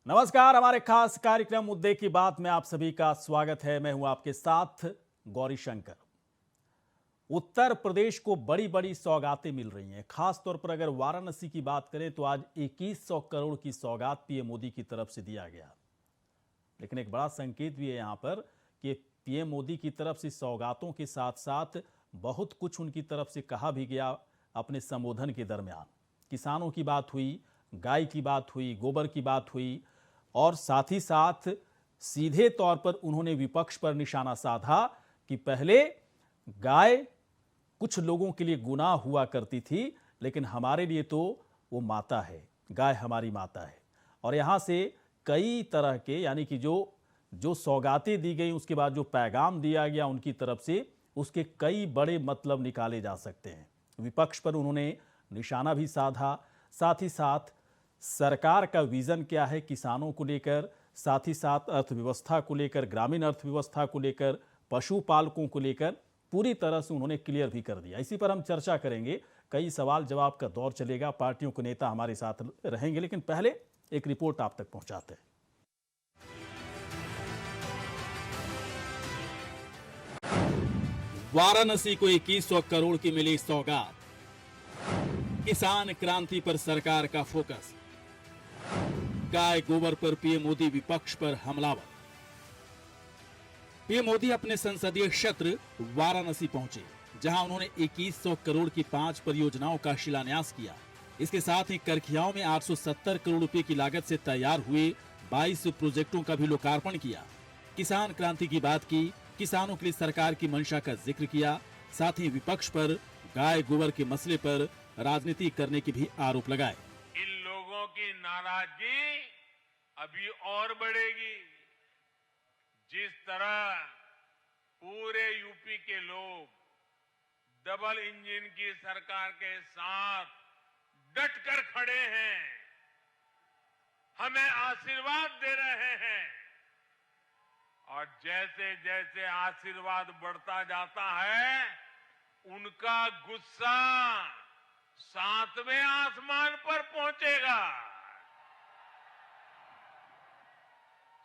नमस्कार, हमारे खास कार्यक्रम मुद्दे की बात में आप सभी का स्वागत है। मैं हूं आपके साथ गौरी शंकर। उत्तर प्रदेश को बड़ी बड़ी सौगातें मिल रही हैं। खास तौर पर अगर वाराणसी की बात करें तो आज 2100 करोड़ की सौगात पीएम मोदी की तरफ से दिया गया। लेकिन एक बड़ा संकेत भी है यहां पर कि पीएम मोदी की तरफ से सौगातों के साथ साथ बहुत कुछ उनकी तरफ से कहा भी गया। अपने संबोधन के दरमियान किसानों की बात हुई, गाय की बात हुई, गोबर की बात हुई और साथ ही साथ सीधे तौर पर उन्होंने विपक्ष पर निशाना साधा कि पहले गाय कुछ लोगों के लिए गुनाह हुआ करती थी, लेकिन हमारे लिए तो वो माता है, गाय हमारी माता है। और यहां से कई तरह के यानी कि जो सौगातें दी गई, उसके बाद जो पैगाम दिया गया उनकी तरफ से, उसके कई बड़े मतलब निकाले जा सकते हैं। विपक्ष पर उन्होंने निशाना भी साधा, साथ ही साथ सरकार का विजन क्या है किसानों को लेकर, साथ ही साथ अर्थव्यवस्था को लेकर, ग्रामीण अर्थव्यवस्था को लेकर, पशुपालकों को लेकर पूरी तरह से उन्होंने क्लियर भी कर दिया। इसी पर हम चर्चा करेंगे, कई सवाल जवाब का दौर चलेगा, पार्टियों के नेता हमारे साथ रहेंगे। लेकिन पहले एक रिपोर्ट आप तक पहुंचाते हैं। वाराणसी को 2100 करोड़ की मिली सौगात। किसान क्रांति पर सरकार का फोकस। गाय गोबर पर पीएम मोदी विपक्ष पर हमलावर। पीएम मोदी अपने संसदीय क्षेत्र वाराणसी पहुंचे, जहां उन्होंने 2100 करोड़ की 5 परियोजनाओं का शिलान्यास किया। इसके साथ ही करखियाओं में 870 करोड़ रुपए की लागत से तैयार हुए 22 प्रोजेक्टों का भी लोकार्पण किया। किसान क्रांति की बात की, किसानों के लिए सरकार की मंशा का जिक्र किया। साथ ही विपक्ष पर गाय गोबर के मसले पर राजनीति करने के भी आरोप लगाए। इन लोगों की नाराजगी अभी और बढ़ेगी। जिस तरह पूरे यूपी के लोग डबल इंजन की सरकार के साथ डटकर खड़े हैं, हमें आशीर्वाद दे रहे हैं, और जैसे जैसे आशीर्वाद बढ़ता जाता है, उनका गुस्सा 7वें आसमान पर पहुंचेगा।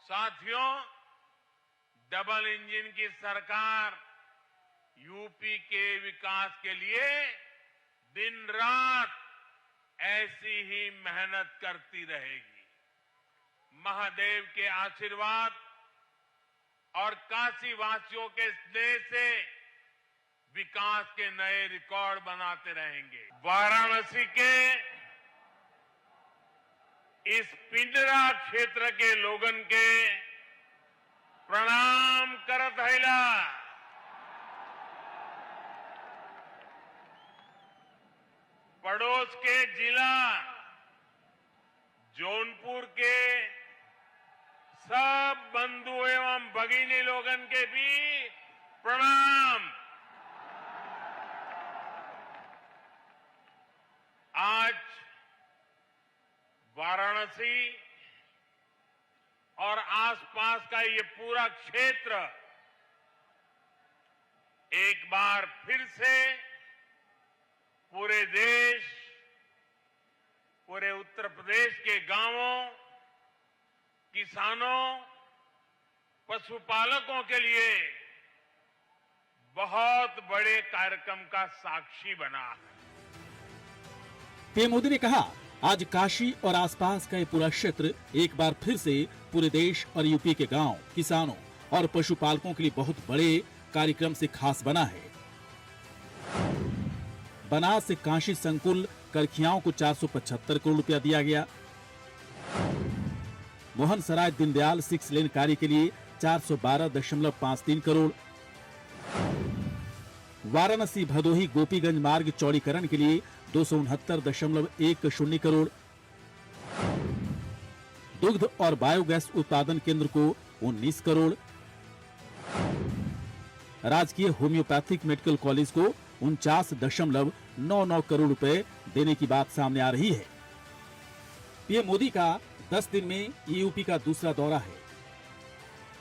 साथियों, डबल इंजन की सरकार यूपी के विकास के लिए दिन रात ऐसी ही मेहनत करती रहेगी। महादेव के आशीर्वाद और काशी वासियों के स्नेह से विकास के नए रिकॉर्ड बनाते रहेंगे। वाराणसी के इस पिंजरा क्षेत्र के लोगन के प्रणाम करत हैला। पड़ोस के जिला जौनपुर के सब बंधु एवं भगिनी लोगन के भी प्रणाम। आज वाराणसी और आसपास का ये पूरा क्षेत्र एक बार फिर से पूरे देश, पूरे उत्तर प्रदेश के गांवों, किसानों, पशुपालकों के लिए बहुत बड़े कार्यक्रम का साक्षी बना है। पीएम मोदी ने कहा, आज काशी और आसपास का ये पूरा क्षेत्र एक बार फिर से पूरे देश और यूपी के गांव, किसानों और पशुपालकों के लिए बहुत बड़े कार्यक्रम से खास बना है। बनास से काशी संकुल करखियाओं को 475 करोड़ रुपया दिया गया। मोहन सराय दीनदयाल 6 लेन कार्य के लिए 412.53 करोड़। वाराणसी भदोही गोपीगंज मार्ग चौड़ीकरण के लिए 269.10 करोड़। दुग्ध और बायोगैस उत्पादन केंद्र को 19 करोड़। राजकीय होम्योपैथिक मेडिकल कॉलेज को 49.99 करोड़ रुपए देने की बात सामने आ रही है। पीएम मोदी का 10 दिन में यूपी का दूसरा दौरा है।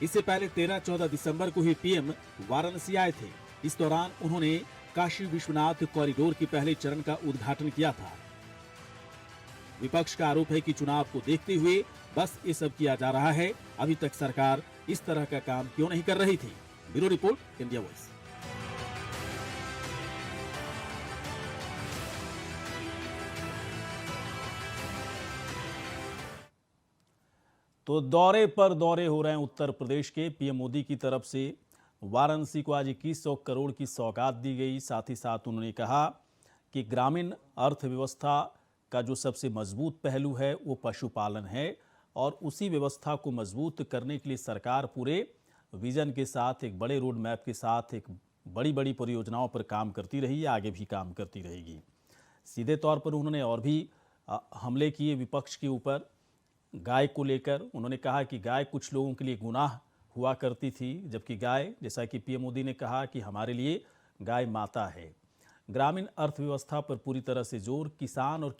इससे पहले 13-14 दिसंबर को ही पीएम वाराणसी आए थे। इस दौरान उन्होंने काशी विश्वनाथ कॉरिडोर के पहले चरण का उद्घाटन किया था। विपक्ष का आरोप है कि चुनाव को देखते हुए बस ये सब किया जा रहा है। अभी तक सरकार इस तरह का काम क्यों नहीं कर रही थी? Bureau report, India voice. तो दौरे पर दौरे हो रहे हैं उत्तर प्रदेश के। पीएम मोदी की तरफ से वाराणसी को आज 2100 करोड़ की सौगात दी गई। साथ ही साथ उन्होंने कहा कि ग्रामीण अर्थव्यवस्था का जो सबसे मजबूत पहलू है वो पशुपालन है और उसी व्यवस्था को मजबूत करने के लिए सरकार पूरे विजन के साथ, एक बड़े रोड मैप के साथ, एक बड़ी बड़ी परियोजनाओं पर काम करती रही है, आगे भी काम करती रहेगी। सीधे तौर पर उन्होंने और भी हमले किए विपक्ष के ऊपर। गाय को लेकर उन्होंने कहा कि गाय कुछ लोगों के लिए गुनाह हुआ करती थी, जबकि गाय, जैसा कि पीएम मोदी ने कहा कि हमारे लिए गाय माता है। ग्रामीण अर्थव्यवस्था पर पूरी तरह से जोर, किसान और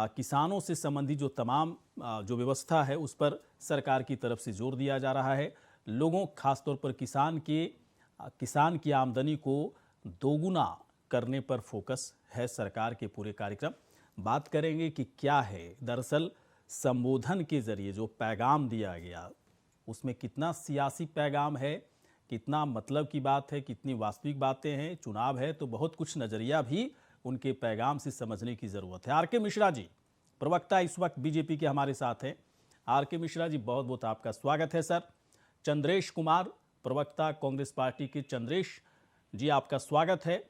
किसानों से संबंधित जो तमाम जो व्यवस्था है उस पर सरकार की तरफ से जोर दिया जा रहा है। लोगों, खासतौर पर किसान की आमदनी को दोगुना करने पर फोकस है सरकार के पूरे कार्यक्रम। बात करेंगे कि क्या है दरअसल संबोधन के जरिए जो पैगाम दिया गया, उसमें कितना सियासी पैगाम है, कितना मतलब की बात है, कितनी वास्तविक बातें हैं। चुनाव है तो बहुत कुछ नजरिया भी उनके पैगाम से समझने की जरूरत है। आर.के. मिश्रा जी, प्रवक्ता, इस वक्त बीजेपी के हमारे साथ हैं। आर.के. मिश्रा जी, बहुत बहुत आपका स्वागत है सर। चंद्रेश कुमार, प्रवक्ता कांग्रेस पार्टी के, चंद्रेश जी आपका स्वागत है।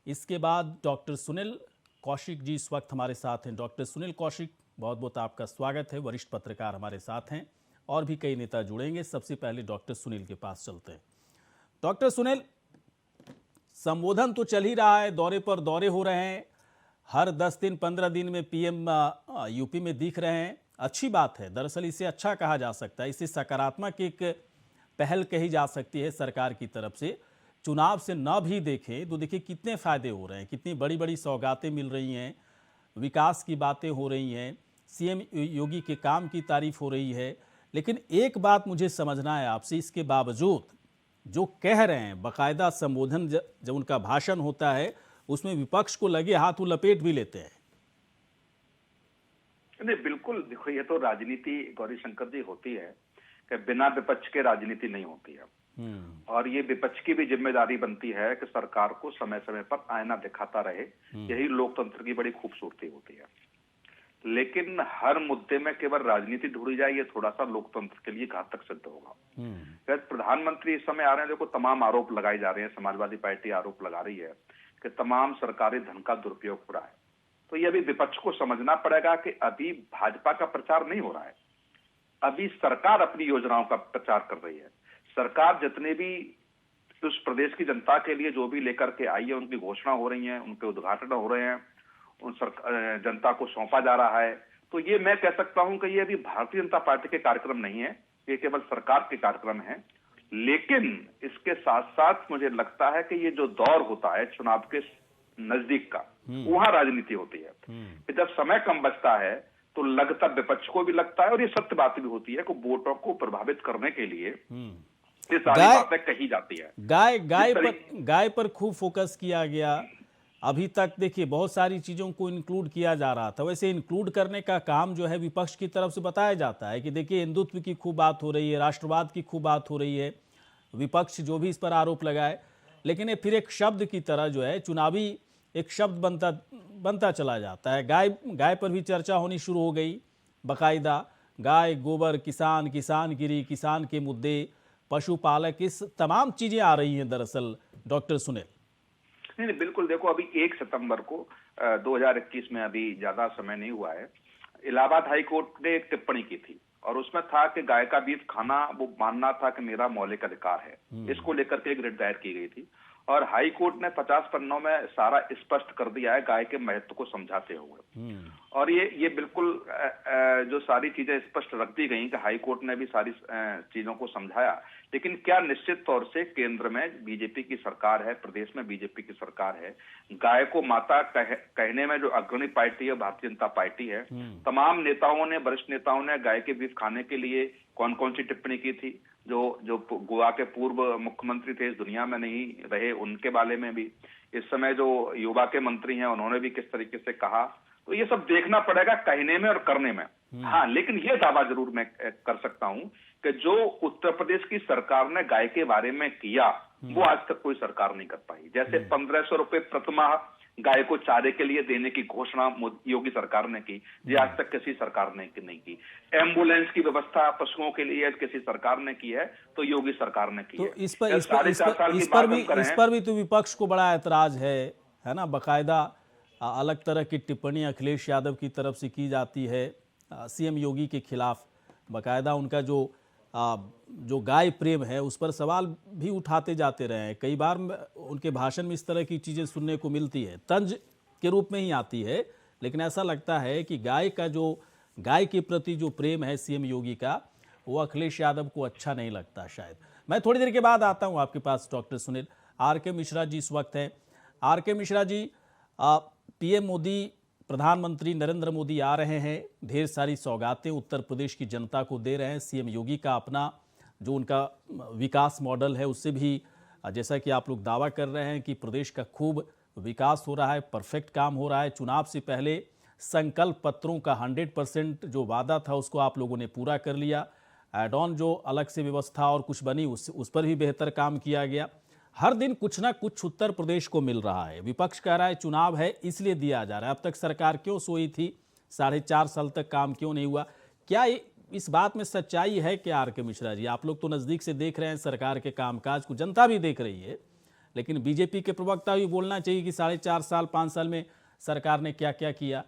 इसके बाद डॉक्टर सुनील कौशिक जी इस वक्त हमारे साथ हैं। डॉक्टर सुनील कौशिक, बहुत बहुत आपका स्वागत है। वरिष्ठ पत्रकार हमारे साथ हैं और भी कई नेता जुड़ेंगे। सबसे पहले डॉक्टर सुनील के पास चलते हैं। डॉक्टर सुनील, संबोधन तो चल ही रहा है, दौरे पर दौरे हो रहे हैं, हर 10 दिन 15 दिन में पीएम यूपी में दिख रहे हैं। अच्छी बात है, दरअसल इसे अच्छा कहा जा सकता है, इसे सकारात्मक एक पहल कही जा सकती है सरकार की तरफ से। चुनाव से न भी देखें तो देखिए कितने फायदे हो रहे हैं, कितनी बड़ी बड़ी सौगातें मिल रही हैं, विकास की बातें हो रही हैं, सीएम योगी के काम की तारीफ हो रही है। लेकिन एक बात मुझे समझना है आपसे, इसके बावजूद जो कह रहे हैं, बाकायदा संबोधन जब उनका भाषण होता है उसमें विपक्ष को लगे हाथ वो लपेट भी लेते हैं। नहीं, बिल्कुल, देखो ये तो राजनीति गौरी शंकर जी होती है कि बिना विपक्ष के राजनीति नहीं होती है। और ये विपक्ष की भी जिम्मेदारी बनती है कि सरकार को समय समय पर आईना दिखाता रहे। यही लोकतंत्र की बड़ी खूबसूरती होती है। लेकिन हर मुद्दे में केवल राजनीति ढूंढी जाए, ये थोड़ा सा लोकतंत्र के लिए घातक सिद्ध होगा। प्रधानमंत्री इस समय आ रहे हैं, देखो तमाम आरोप लगाए जा रहे हैं। समाजवादी पार्टी आरोप लगा रही है कि तमाम सरकारी धन का दुरुपयोग हो रहा है। तो ये अभी विपक्ष को समझना पड़ेगा कि अभी भाजपा का प्रचार नहीं हो रहा है, अभी सरकार अपनी योजनाओं का प्रचार कर रही है। सरकार जितने भी उस प्रदेश की जनता के लिए जो भी लेकर के आई है, उनकी घोषणा हो रही है, उनके उद्घाटन हो रहे हैं, उन जनता को सौंपा जा रहा है। तो ये मैं कह सकता हूं कि ये अभी भारतीय जनता पार्टी के कार्यक्रम नहीं है, ये केवल सरकार के कार्यक्रम है। लेकिन इसके साथ साथ मुझे लगता है कि ये जो दौर होता है चुनाव के नजदीक का, वहां राजनीति होती है कि जब समय कम बचता है तो लगता, विपक्ष को भी लगता है और ये सत्य बात भी होती है कि वोटों को प्रभावित करने के लिए ये सारी बातें कही जाती है। गाय पर खूब फोकस किया गया। अभी तक देखिए बहुत सारी चीजों को इंक्लूड किया जा रहा था, वैसे इंक्लूड करने का काम जो है विपक्ष की तरफ से बताया जाता है कि देखिए हिंदुत्व की खूब बात हो रही है, राष्ट्रवाद की खूब बात हो रही है, विपक्ष जो भी इस पर आरोप लगाए, लेकिन ये फिर एक शब्द की तरह जो है चुनावी एक शब्द बनता चला जाता है। गाय पर भी चर्चा होनी शुरू हो गई, बाकायदा गाय, गोबर, किसानगिरी, किसान के मुद्दे, पशुपालक, इस तमाम चीजें आ रही हैं दरअसल। डॉक्टर सुनील, नहीं, बिल्कुल, देखो अभी 1 सितंबर को 2021 में, अभी ज्यादा समय नहीं हुआ है, इलाहाबाद हाई कोर्ट ने एक टिप्पणी की थी और उसमें था कि गाय का बीफ खाना वो मानना था कि मेरा मौलिक अधिकार है। इसको लेकर के एक रिट दायर की गई थी और हाई कोर्ट ने 50 पन्नों में सारा स्पष्ट कर दिया है गाय के महत्व को समझाते हुए। और ये बिल्कुल जो सारी चीजें स्पष्ट रख दी गई कि हाई कोर्ट ने भी सारी चीजों को समझाया। लेकिन क्या निश्चित तौर से केंद्र में बीजेपी की सरकार है, प्रदेश में बीजेपी की सरकार है, गाय को माता कहने में जो अग्रणी पार्टी है भारतीय जनता पार्टी है। तमाम नेताओं ने, वरिष्ठ नेताओं ने गाय के बीफ खाने के लिए कौन कौन सी टिप्पणी की थी। जो गोवा के पूर्व मुख्यमंत्री थे, इस दुनिया में नहीं रहे, उनके बारे में भी। इस समय जो युवा के मंत्री हैं उन्होंने भी किस तरीके से कहा। तो ये सब देखना पड़ेगा कहने में और करने में। हाँ, लेकिन ये दावा जरूर मैं कर सकता हूं कि जो उत्तर प्रदेश की सरकार ने गाय के बारे में किया वो आज तक कोई सरकार नहीं कर पाई। जैसे 1500 रुपए प्रतिमाह गाय को चारे के लिए देने की घोषणा योगी सरकार ने की, ये आज तक किसी सरकार ने नहीं की। एम्बुलेंस की व्यवस्था पशुओं के लिए किसी सरकार ने की है तो योगी सरकार ने की तो है। इस पर भी तो विपक्ष को बड़ा ऐतराज है ना। बाकायदा अलग तरह की टिप्पणी अखिलेश यादव की तरफ से की जाती है सीएम योगी के खिलाफ। बाकायदा उनका जो गाय प्रेम है उस पर सवाल भी उठाते जाते रहे हैं। कई बार उनके भाषण में इस तरह की चीज़ें सुनने को मिलती है, तंज के रूप में ही आती है, लेकिन ऐसा लगता है कि गाय के प्रति जो प्रेम है सीएम योगी का, वो अखिलेश यादव को अच्छा नहीं लगता शायद। मैं थोड़ी देर के बाद आता हूं आपके पास डॉक्टर सुनील। आर.के. मिश्रा जी इस वक्त हैं। आर.के. मिश्रा जी, पीएम मोदी, प्रधानमंत्री नरेंद्र मोदी आ रहे हैं, ढेर सारी सौगातें उत्तर प्रदेश की जनता को दे रहे हैं। सीएम योगी का अपना जो उनका विकास मॉडल है उससे भी, जैसा कि आप लोग दावा कर रहे हैं कि प्रदेश का खूब विकास हो रहा है, परफेक्ट काम हो रहा है। चुनाव से पहले संकल्प पत्रों का 100% जो वादा था उसको आप लोगों ने पूरा कर लिया। एड ऑन जो अलग से व्यवस्था और कुछ बनी उस पर भी बेहतर काम किया गया। हर दिन कुछ ना कुछ उत्तर प्रदेश को मिल रहा है। विपक्ष कह रहा है चुनाव है इसलिए दिया जा रहा है। अब तक सरकार क्यों सोई थी, 4.5 साल तक काम क्यों नहीं हुआ? क्या इस बात में सच्चाई है कि आर.के. मिश्रा जी, आप लोग तो नज़दीक से देख रहे हैं सरकार के कामकाज को, जनता भी देख रही है, लेकिन बीजेपी के प्रवक्ता भी बोलना चाहिए कि 4.5 साल 5 साल में सरकार ने क्या क्या किया।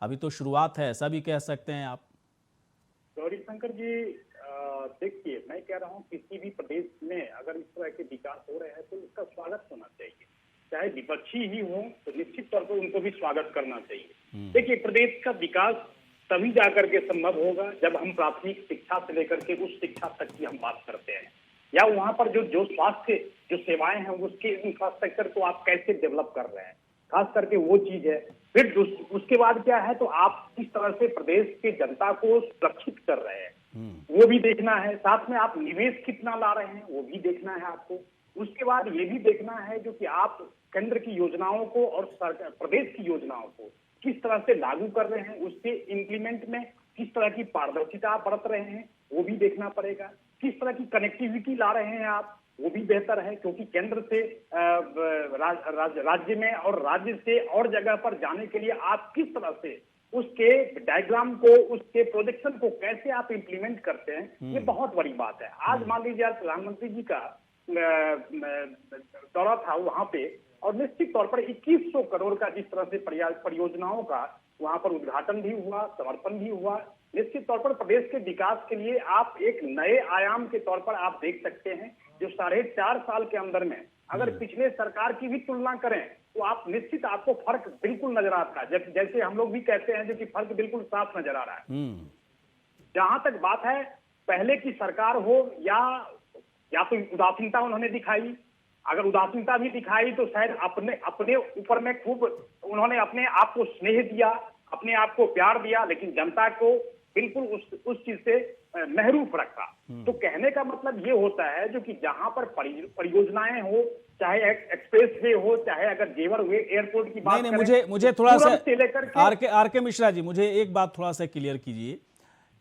अभी तो शुरुआत है, ऐसा भी कह सकते हैं आप। गौरीशंकर जी, देखिए, मैं कह रहा हूँ किसी भी प्रदेश में अगर इस तरह के विकास हो रहे हैं तो उसका स्वागत होना चाहिए। चाहे विपक्षी ही हो तो निश्चित तौर पर उनको भी स्वागत करना चाहिए। देखिए, प्रदेश का विकास तभी जाकर के संभव होगा जब हम प्राथमिक शिक्षा से लेकर के उच्च शिक्षा तक की हम बात करते हैं, या वहाँ पर जो स्वास्थ्य जो सेवाएं हैं उसके इंफ्रास्ट्रक्चर को आप कैसे डेवलप कर रहे हैं, खास करके वो चीज है। फिर उसके बाद क्या है, तो आप किस तरह से प्रदेश के जनता को सुरक्षित कर रहे हैं वो भी देखना है। साथ में आप निवेश कितना ला रहे हैं वो भी देखना है आपको। उसके बाद ये भी देखना है जो कि आप केंद्र की योजनाओं को और प्रदेश की योजनाओं को किस तरह से लागू कर रहे हैं, उसके इम्प्लीमेंट में किस तरह की पारदर्शिता आप बरत रहे हैं वो भी देखना पड़ेगा। किस तरह की कनेक्टिविटी ला रहे हैं आप वो भी बेहतर है, क्योंकि केंद्र से राज्य में और राज्य से और जगह पर जाने के लिए आप किस तरह से उसके डायग्राम को, उसके प्रोजेक्शन को कैसे आप इंप्लीमेंट करते हैं, ये बहुत बड़ी बात है। आज मान लीजिए आज प्रधानमंत्री जी का दौरा था वहां पे, और निश्चित तौर पर 2100 करोड़ का जिस तरह से परियोजनाओं का वहां पर उद्घाटन भी हुआ, समर्पण भी हुआ। निश्चित तौर पर प्रदेश के विकास के लिए आप एक नए आयाम के तौर पर आप देख सकते हैं, जो 4.5 साल के अंदर में अगर पिछले सरकार की भी तुलना करें तो आप निश्चित आपको फर्क बिल्कुल नजर आता है। जैसे हम लोग भी कहते हैं जो कि फर्क बिल्कुल साफ नजर आ रहा है। जहां तक बात है पहले की सरकार हो या तो उदासीनता उन्होंने दिखाई, अगर उदासीनता भी दिखाई तो शायद अपने ऊपर में खूब उन्होंने अपने आप को स्नेह दिया, अपने आप को प्यार दिया, लेकिन जनता को बिल्कुल उस चीज से महरूफ रखा। तो कहने का मतलब ये होता है जो कि जहां पर परियोजनाएं हो, चाहे एक्सप्रेस वे हो, चाहे अगर जेवर वे एयरपोर्ट की बात करें, मुझे थोड़ा सा आर.के. मिश्रा जी, मुझे एक बात थोड़ा सा क्लियर कीजिए।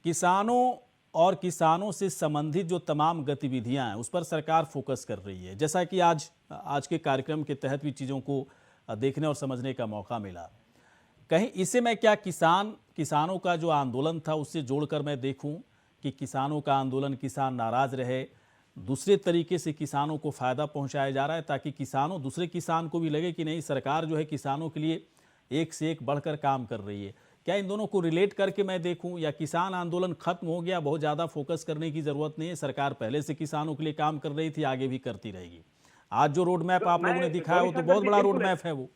किसानों और किसानों से संबंधित जो तमाम गतिविधियां हैं उस पर सरकार फोकस कर रही है, जैसा कि आज के कार्यक्रम के तहत भी चीज़ों को देखने और समझने का मौका मिला। कहीं इसे मैं क्या किसानों का जो आंदोलन था उससे जोड़कर मैं देखूं कि किसानों का आंदोलन, किसान नाराज रहे, दूसरे तरीके से किसानों को फ़ायदा पहुंचाया जा रहा है ताकि दूसरे किसान को भी लगे कि नहीं, सरकार जो है किसानों के लिए एक से एक बढ़कर काम कर रही है। क्या इन दोनों को रिलेट करके मैं देखूं, या किसान आंदोलन खत्म हो गया, बहुत ज़्यादा फोकस करने की ज़रूरत नहीं है, सरकार पहले से किसानों के लिए काम कर रही थी, आगे भी करती रहेगी? आज जो रोड मैप आप लोगों ने दिखाया वो तो बहुत बड़ा रोड मैप है वो।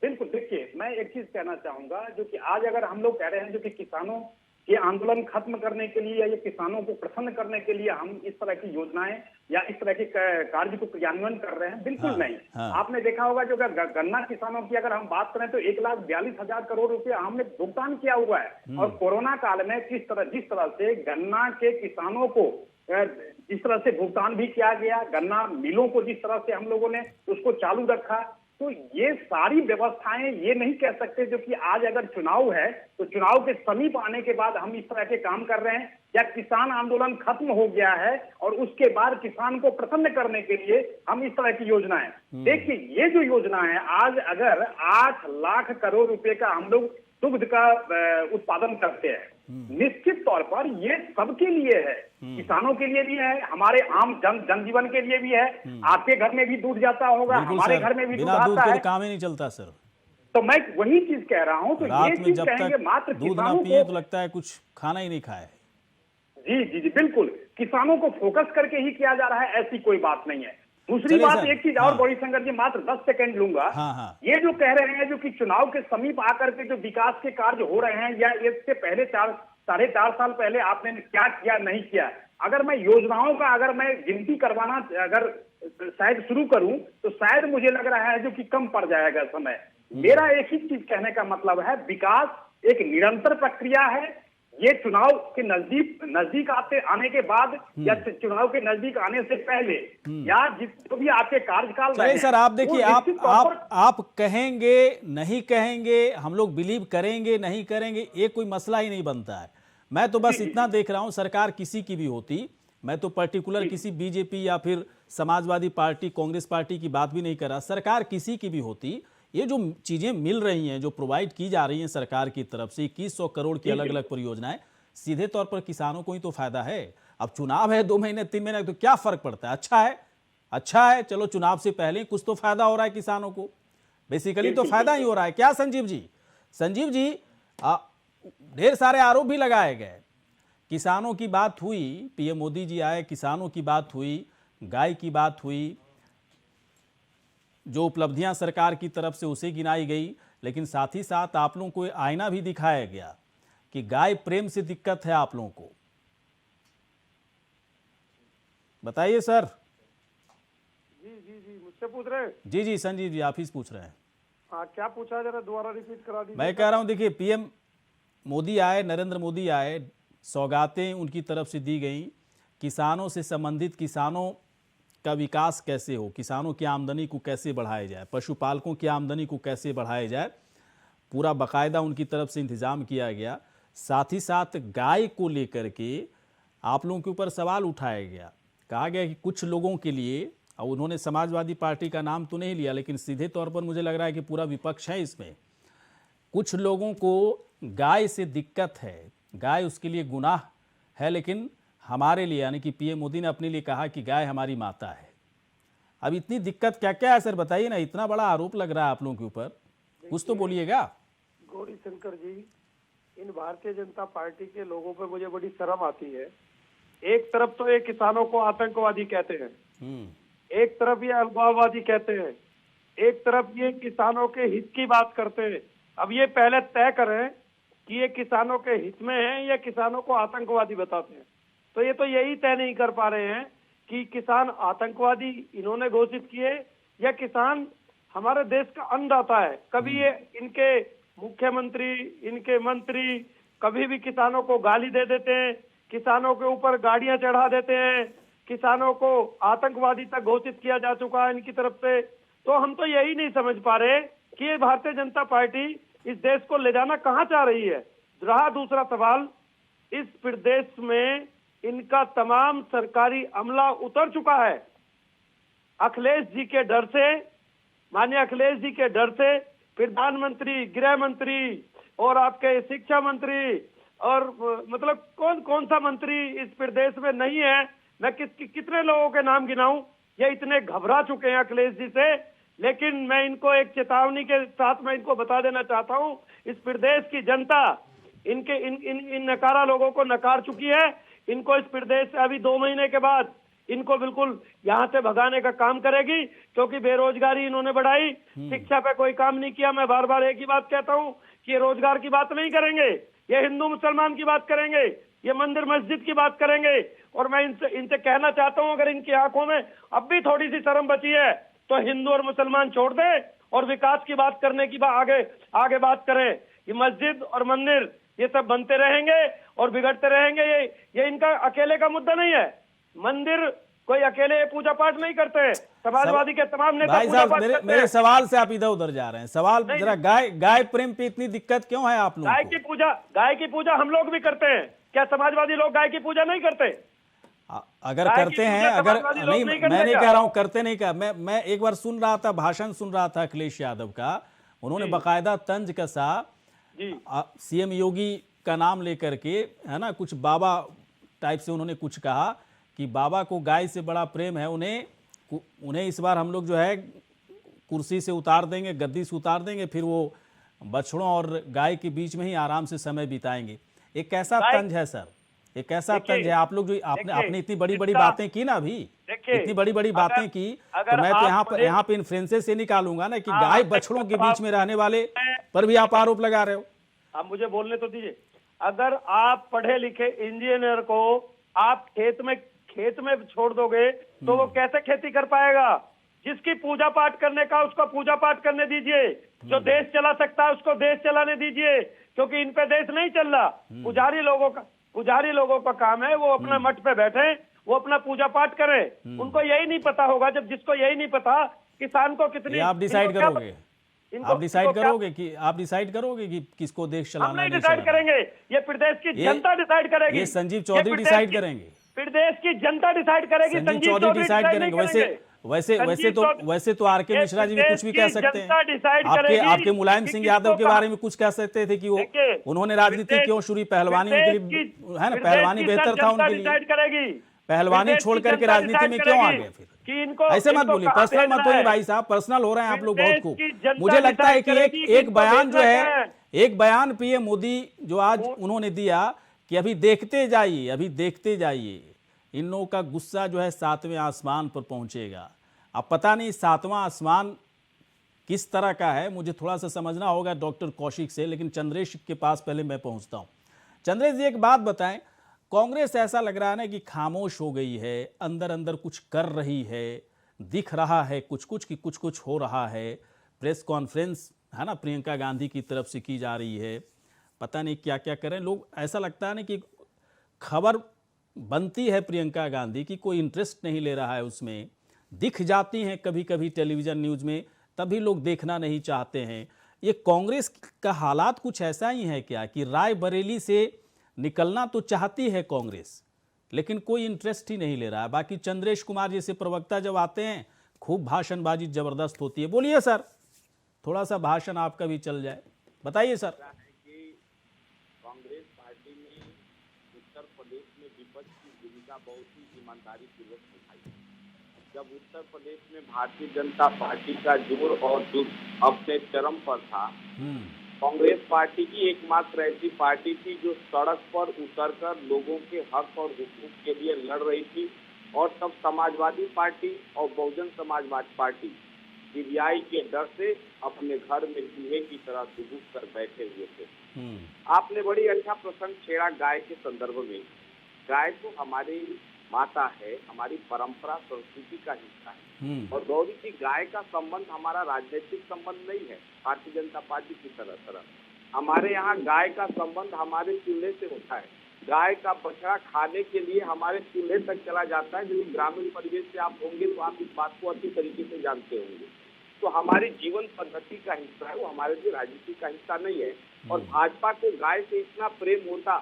बिल्कुल, देखिए, मैं एक चीज कहना चाहूंगा जो कि आज अगर हम लोग कह रहे हैं जो कि किसानों के आंदोलन खत्म करने के लिए या ये किसानों को प्रसन्न करने के लिए हम इस तरह की योजनाएं या इस तरह के कार्य को क्रियान्वयन कर रहे हैं, बिल्कुल नहीं। आपने देखा होगा जो गन्ना किसानों की अगर हम बात करें तो 1,42,000 करोड़ रुपया हमने भुगतान किया हुआ है। और कोरोना काल में जिस तरह से गन्ना के किसानों को जिस तरह से भुगतान भी किया गया, गन्ना मिलों को जिस तरह से हम लोगों ने उसको चालू रखा, तो ये सारी व्यवस्थाएं ये नहीं कह सकते जो कि आज अगर चुनाव है तो चुनाव के समीप आने के बाद हम इस तरह के काम कर रहे हैं, या किसान आंदोलन खत्म हो गया है और उसके बाद किसान को प्रसन्न करने के लिए हम इस तरह की योजनाएं। देखिए, ये जो योजना है, आज अगर 8 लाख करोड़ रुपए का हम लोग दुग्ध का उत्पादन करते हैं, निश्चित तौर पर ये सबके लिए है, किसानों के लिए भी है, हमारे आम जनजीवन के लिए भी है। आपके घर में भी दूध जाता होगा, हमारे घर में भी दूध आता है, काम ही नहीं चलता सर। तो मैं वही चीज कह रहा हूं। तो ये चीज कहेंगे मात्र दूध ना किसानों पिए को, तो लगता है कुछ खाना ही नहीं खाए। जी जी जी बिल्कुल, किसानों को फोकस करके ही किया जा रहा है, ऐसी कोई बात नहीं है। दूसरी चलिए बात, सर, एक चीज और गौरीशंकर जी, मात्र 10 सेकंड लूंगा। ये जो कह रहे हैं जो कि चुनाव के समीप आकर के जो विकास के कार्य हो रहे हैं, या इससे पहले 4.5 साल पहले आपने क्या किया नहीं किया, अगर मैं योजनाओं का अगर मैं गिनती करवाना अगर शायद शुरू करूं तो शायद मुझे लग रहा है जो कि कम पड़ जाएगा समय। मेरा एक ही चीज कहने का मतलब है, विकास एक निरंतर प्रक्रिया है। ये चुनाव के नजदीक आने के बाद या चुनाव के नजदीक आने से पहले या जो भी आपके कार्यकाल चलिए सर, आप देखिए, आप कहेंगे नहीं कहेंगे, हम लोग बिलीव करेंगे नहीं करेंगे, ये कोई मसला ही नहीं बनता है। मैं तो बस इतना देख रहा हूं, सरकार किसी की भी होती, मैं तो पर्टिकुलर किसी बीजेपी या फिर समाजवादी पार्टी, कांग्रेस पार्टी की बात भी नहीं कर रहा, सरकार किसी की भी होती, ये जो चीजें मिल रही हैं, जो प्रोवाइड की जा रही हैं सरकार की तरफ से 2100 करोड़ की अलग अलग परियोजनाएं, सीधे तौर पर किसानों को ही तो फायदा है। अब चुनाव है 2 महीने 3 महीने, तो क्या फर्क पड़ता है? अच्छा है, चलो चुनाव से पहले कुछ तो फायदा हो रहा है किसानों को, बेसिकली तो फायदा ही हो रहा है। क्या संजीव जी, ढेर सारे आरोप भी लगाए गए, किसानों की बात हुई, पीएम मोदी जी आए, किसानों की बात हुई, गाय की बात हुई, जो उपलब्धियां सरकार की तरफ से उसे गिनाई गई, लेकिन साथ ही साथ आप लोगों को आईना भी दिखाया गया कि गाय प्रेम से दिक्कत है आप लोगों को। बताइए सर। जी मुझसे पूछ रहे हैं? जी संजीव जी, आप ही पूछ रहे हैं। हाँ, क्या पूछा, जरा दोबारा रिपीट करा दीजिए। मैं कह रहा हूं, देखिए, पीएम मोदी आए, नरेंद्र मोदी आए, सौगातें उनकी तरफ से दी गई, किसानों से संबंधित, किसानों का विकास कैसे हो, किसानों की आमदनी को कैसे बढ़ाया जाए, पशुपालकों की आमदनी को कैसे बढ़ाया जाए, पूरा बाकायदा उनकी तरफ से इंतजाम किया गया। साथ ही साथ गाय को लेकर के आप लोगों के ऊपर सवाल उठाया गया, कहा गया कि कुछ लोगों के लिए, और उन्होंने समाजवादी पार्टी का नाम तो नहीं लिया, लेकिन सीधे तौर पर मुझे लग रहा है कि पूरा विपक्ष है इसमें, कुछ लोगों को गाय से दिक्कत है, गाय उसके लिए गुनाह है, लेकिन हमारे लिए, यानी कि पीएम मोदी ने अपने लिए कहा कि गाय हमारी माता है। अब इतनी दिक्कत क्या क्या है सर, बताइए ना, इतना बड़ा आरोप लग रहा है आप लोगों के ऊपर, कुछ तो बोलिएगा। गौरीशंकर जी, इन भारतीय जनता पार्टी के लोगों पे मुझे बड़ी शर्म आती है। एक तरफ तो ये किसानों को आतंकवादी कहते हैं, एक तरफ ये अलगाववादी कहते हैं, एक तरफ ये किसानों के हित की बात करते हैं। अब ये पहले तय करें कि ये किसानों के हित में है या किसानों को आतंकवादी बताते हैं। तो ये तो यही तय नहीं कर पा रहे हैं कि किसान आतंकवादी इन्होंने घोषित किए या किसान हमारे देश का अन्नदाता है। कभी ये इनके मुख्यमंत्री, इनके मंत्री कभी भी किसानों को गाली दे देते हैं, किसानों के ऊपर गाड़ियां चढ़ा देते हैं, किसानों को आतंकवादी तक घोषित किया जा चुका है इनकी तरफ से। तो हम तो यही नहीं समझ पा रहे कि ये भारतीय जनता पार्टी इस देश को ले जाना कहाँ चाह रही है। रहा दूसरा सवाल, इस प्रदेश में इनका तमाम सरकारी अमला उतर चुका है। अखिलेश जी के डर से, माननीय अखिलेश जी के डर से प्रधानमंत्री, गृह मंत्री और आपके शिक्षा मंत्री और मतलब कौन सा मंत्री इस प्रदेश में नहीं है, मैं कितने लोगों के नाम गिनाऊं, ये इतने घबरा चुके हैं अखिलेश जी से। लेकिन मैं इनको एक चेतावनी के साथ मैं इनको बता देना चाहता हूं, इस प्रदेश की जनता इनके इन नकारा लोगों को नकार चुकी है। इनको इस प्रदेश से अभी 2 महीने के बाद इनको बिल्कुल यहां से भगाने का काम करेगी, क्योंकि बेरोजगारी इन्होंने बढ़ाई, शिक्षा पे कोई काम नहीं किया। मैं बार बार एक ही बात कहता हूं कि ये रोजगार की बात नहीं करेंगे, ये हिंदू मुसलमान की बात करेंगे, ये मंदिर मस्जिद की बात करेंगे। और मैं इनसे कहना चाहता हूं, अगर इनकी आंखों में अब भी थोड़ी सी शर्म बची है तो हिंदू और मुसलमान छोड़ दे और विकास की बात करने की आगे बात करें। ये मस्जिद और मंदिर ये सब बनते रहेंगे और बिगड़ते रहेंगे, ये इनका अकेले का मुद्दा नहीं है। मंदिर कोई अकेले पूजा पाठ नहीं करते हैं। समाजवादी के तमाम नेता भाई पूजा साहब, पाठ मेरे करते मेरे हैं। सवाल से आप इधर उधर जा रहे हैं। सवाल नहीं, जरा गाय प्रेम पे इतनी दिक्कत क्यों है आप लोगों को? गाय की पूजा हम लोग भी करते हैं। क्या समाजवादी लोग गाय की पूजा नहीं करते? अगर गाय की करते हैं, पूजा अगर समाजवादी लोग नहीं, नहीं करते मैं नहीं क्या? कह रहा हूं करते नहीं का। मैं एक बार सुन रहा था, भाषण सुन रहा था अखिलेश यादव का, उन्होंने बकायदा तंज कसा जी सीएम योगी का नाम लेकर के, है ना, कुछ बाबा टाइप से उन्होंने कुछ कहा कि बाबा को गाय से बड़ा प्रेम है, उन्हें इस बार हम लोग जो है कुर्सी से उतार देंगे, गद्दी से उतार देंगे, फिर वो बछड़ों और गाय के बीच में ही आराम से समय बिताएंगे। एक कैसा तंज है सर, एक कैसा तंज है। आप लोग जो आपने इतनी बड़ी बड़ी बातें की ना, अभी इतनी बड़ी बड़ी बातें की, तो मैं तो यहाँ पे इन्फ्लुएंसेस से निकालूंगा ना कि गाय बछड़ों के बीच में रहने वाले पर भी आप आरोप लगा रहे हो। आप मुझे बोलने तो दीजिए। अगर आप पढ़े लिखे इंजीनियर को आप खेत में छोड़ दोगे तो वो कैसे खेती कर पाएगा? जिसकी पूजा पाठ करने का उसको पूजा पाठ करने दीजिए, जो देश चला सकता है उसको देश चलाने दीजिए, क्योंकि इन पे देश नहीं चल रहा। पुजारी लोगों का काम है, वो अपना मठ पे बैठे, वो अपना पूजा पाठ करें। उनको यही नहीं पता होगा। जब जिसको यही नहीं पता किसान को कितनी, आप डिसाइड करोगे, आप डिसाइड करोगे कि किसको देश चलाना हम नहीं है, डिसाइड करेंगे, ये प्रदेश की जनता डिसाइड करेगी। ये संजीव चौधरी डिसाइड करेंगे, प्रदेश की जनता डिसाइड करेगी। संजीव चौधरी डिसाइड करेंगे। वैसे तो आर के मिश्रा जी भी कुछ भी कह सकते हैं। आपके मुलायम सिंह यादव के बारे में कुछ कह सकते थे कि वो उन्होंने राजनीति क्यों शुरू, पहलवानी उनके लिए है ना, पहलवानी बेहतर था उनके लिए, पहलवानी छोड़ करके राजनीति में क्यों आ गए फिर? ऐसे मत बोलिए, पर्सनल मत होइए भाई साहब, पर्सनल हो रहे हैं आप लोग बहुत खूब। मुझे लगता है कि एक बयान जो है, एक बयान पीएम मोदी जो आज उन्होंने दिया कि अभी देखते जाइए, इन लोगों का गुस्सा जो है 7वें आसमान पर पहुंचेगा। अब पता नहीं 7वां आसमान किस तरह का है, मुझे थोड़ा सा समझना होगा डॉक्टर कौशिक से, लेकिन चंद्रेश के पास पहले मैं पहुंचता हूं। चंद्रेश जी, एक बात बताएं, कांग्रेस ऐसा लग रहा है ना कि खामोश हो गई है, अंदर अंदर कुछ कर रही है, दिख रहा है कुछ कि कुछ हो रहा है। प्रेस कॉन्फ्रेंस है ना प्रियंका गांधी की तरफ से की जा रही है, पता नहीं क्या क्या करें लोग। ऐसा लगता है ना कि खबर बनती है प्रियंका गांधी की, कोई इंटरेस्ट नहीं ले रहा है उसमें, दिख जाती हैं कभी कभी टेलीविज़न न्यूज़ में, तभी लोग देखना नहीं चाहते हैं। ये कांग्रेस का हालात कुछ ऐसा ही है क्या कि रायबरेली से निकलना तो चाहती है कांग्रेस, लेकिन कोई इंटरेस्ट ही नहीं ले रहा है। बाकी चंद्रेश कुमार जैसे प्रवक्ता जब आते हैं, खूब भाषणबाजी ज़बरदस्त होती है। बोलिए सर, थोड़ा सा भाषण आपका भी चल जाए, बताइए सर। कांग्रेस पार्टी ने उत्तर प्रदेश में विपक्ष की भूमिका बहुत ही ईमानदारी पूर्वक निभाई। जब उत्तर प्रदेश में भारतीय जनता पार्टी का जोर और जुट अपने चरम पर था, कांग्रेस पार्टी की एकमात्र ऐसी पार्टी थी जो सड़क पर उतरकर लोगों के हक और हुकूक के लिए लड़ रही थी। और तब समाजवादी पार्टी और बहुजन समाजवादी पार्टी सीबीआई के डर से अपने घर में चूहे की तरह दुबक कर बैठे हुए थे। आपने बड़ी अच्छा प्रसंग छेड़ा गाय के संदर्भ में। गाय तो हमारी माता है, हमारी परंपरा संस्कृति का हिस्सा है। और गौरी जी, गाय का संबंध हमारा राजनीतिक संबंध नहीं है भारतीय जनता पार्टी की तरह। हमारे यहाँ गाय का संबंध हमारे चूल्हे से होता है। गाय का बछड़ा खाने के लिए हमारे चूल्हे तक चला जाता है। यदि ग्रामीण परिवेश से आप होंगे तो आप इस बात को अच्छी तरीके से जानते होंगे। तो हमारी जीवन पद्धति का हिस्सा है, वो हमारे लिए राजनीति का हिस्सा नहीं है। और भाजपा को गाय से इतना प्रेम होता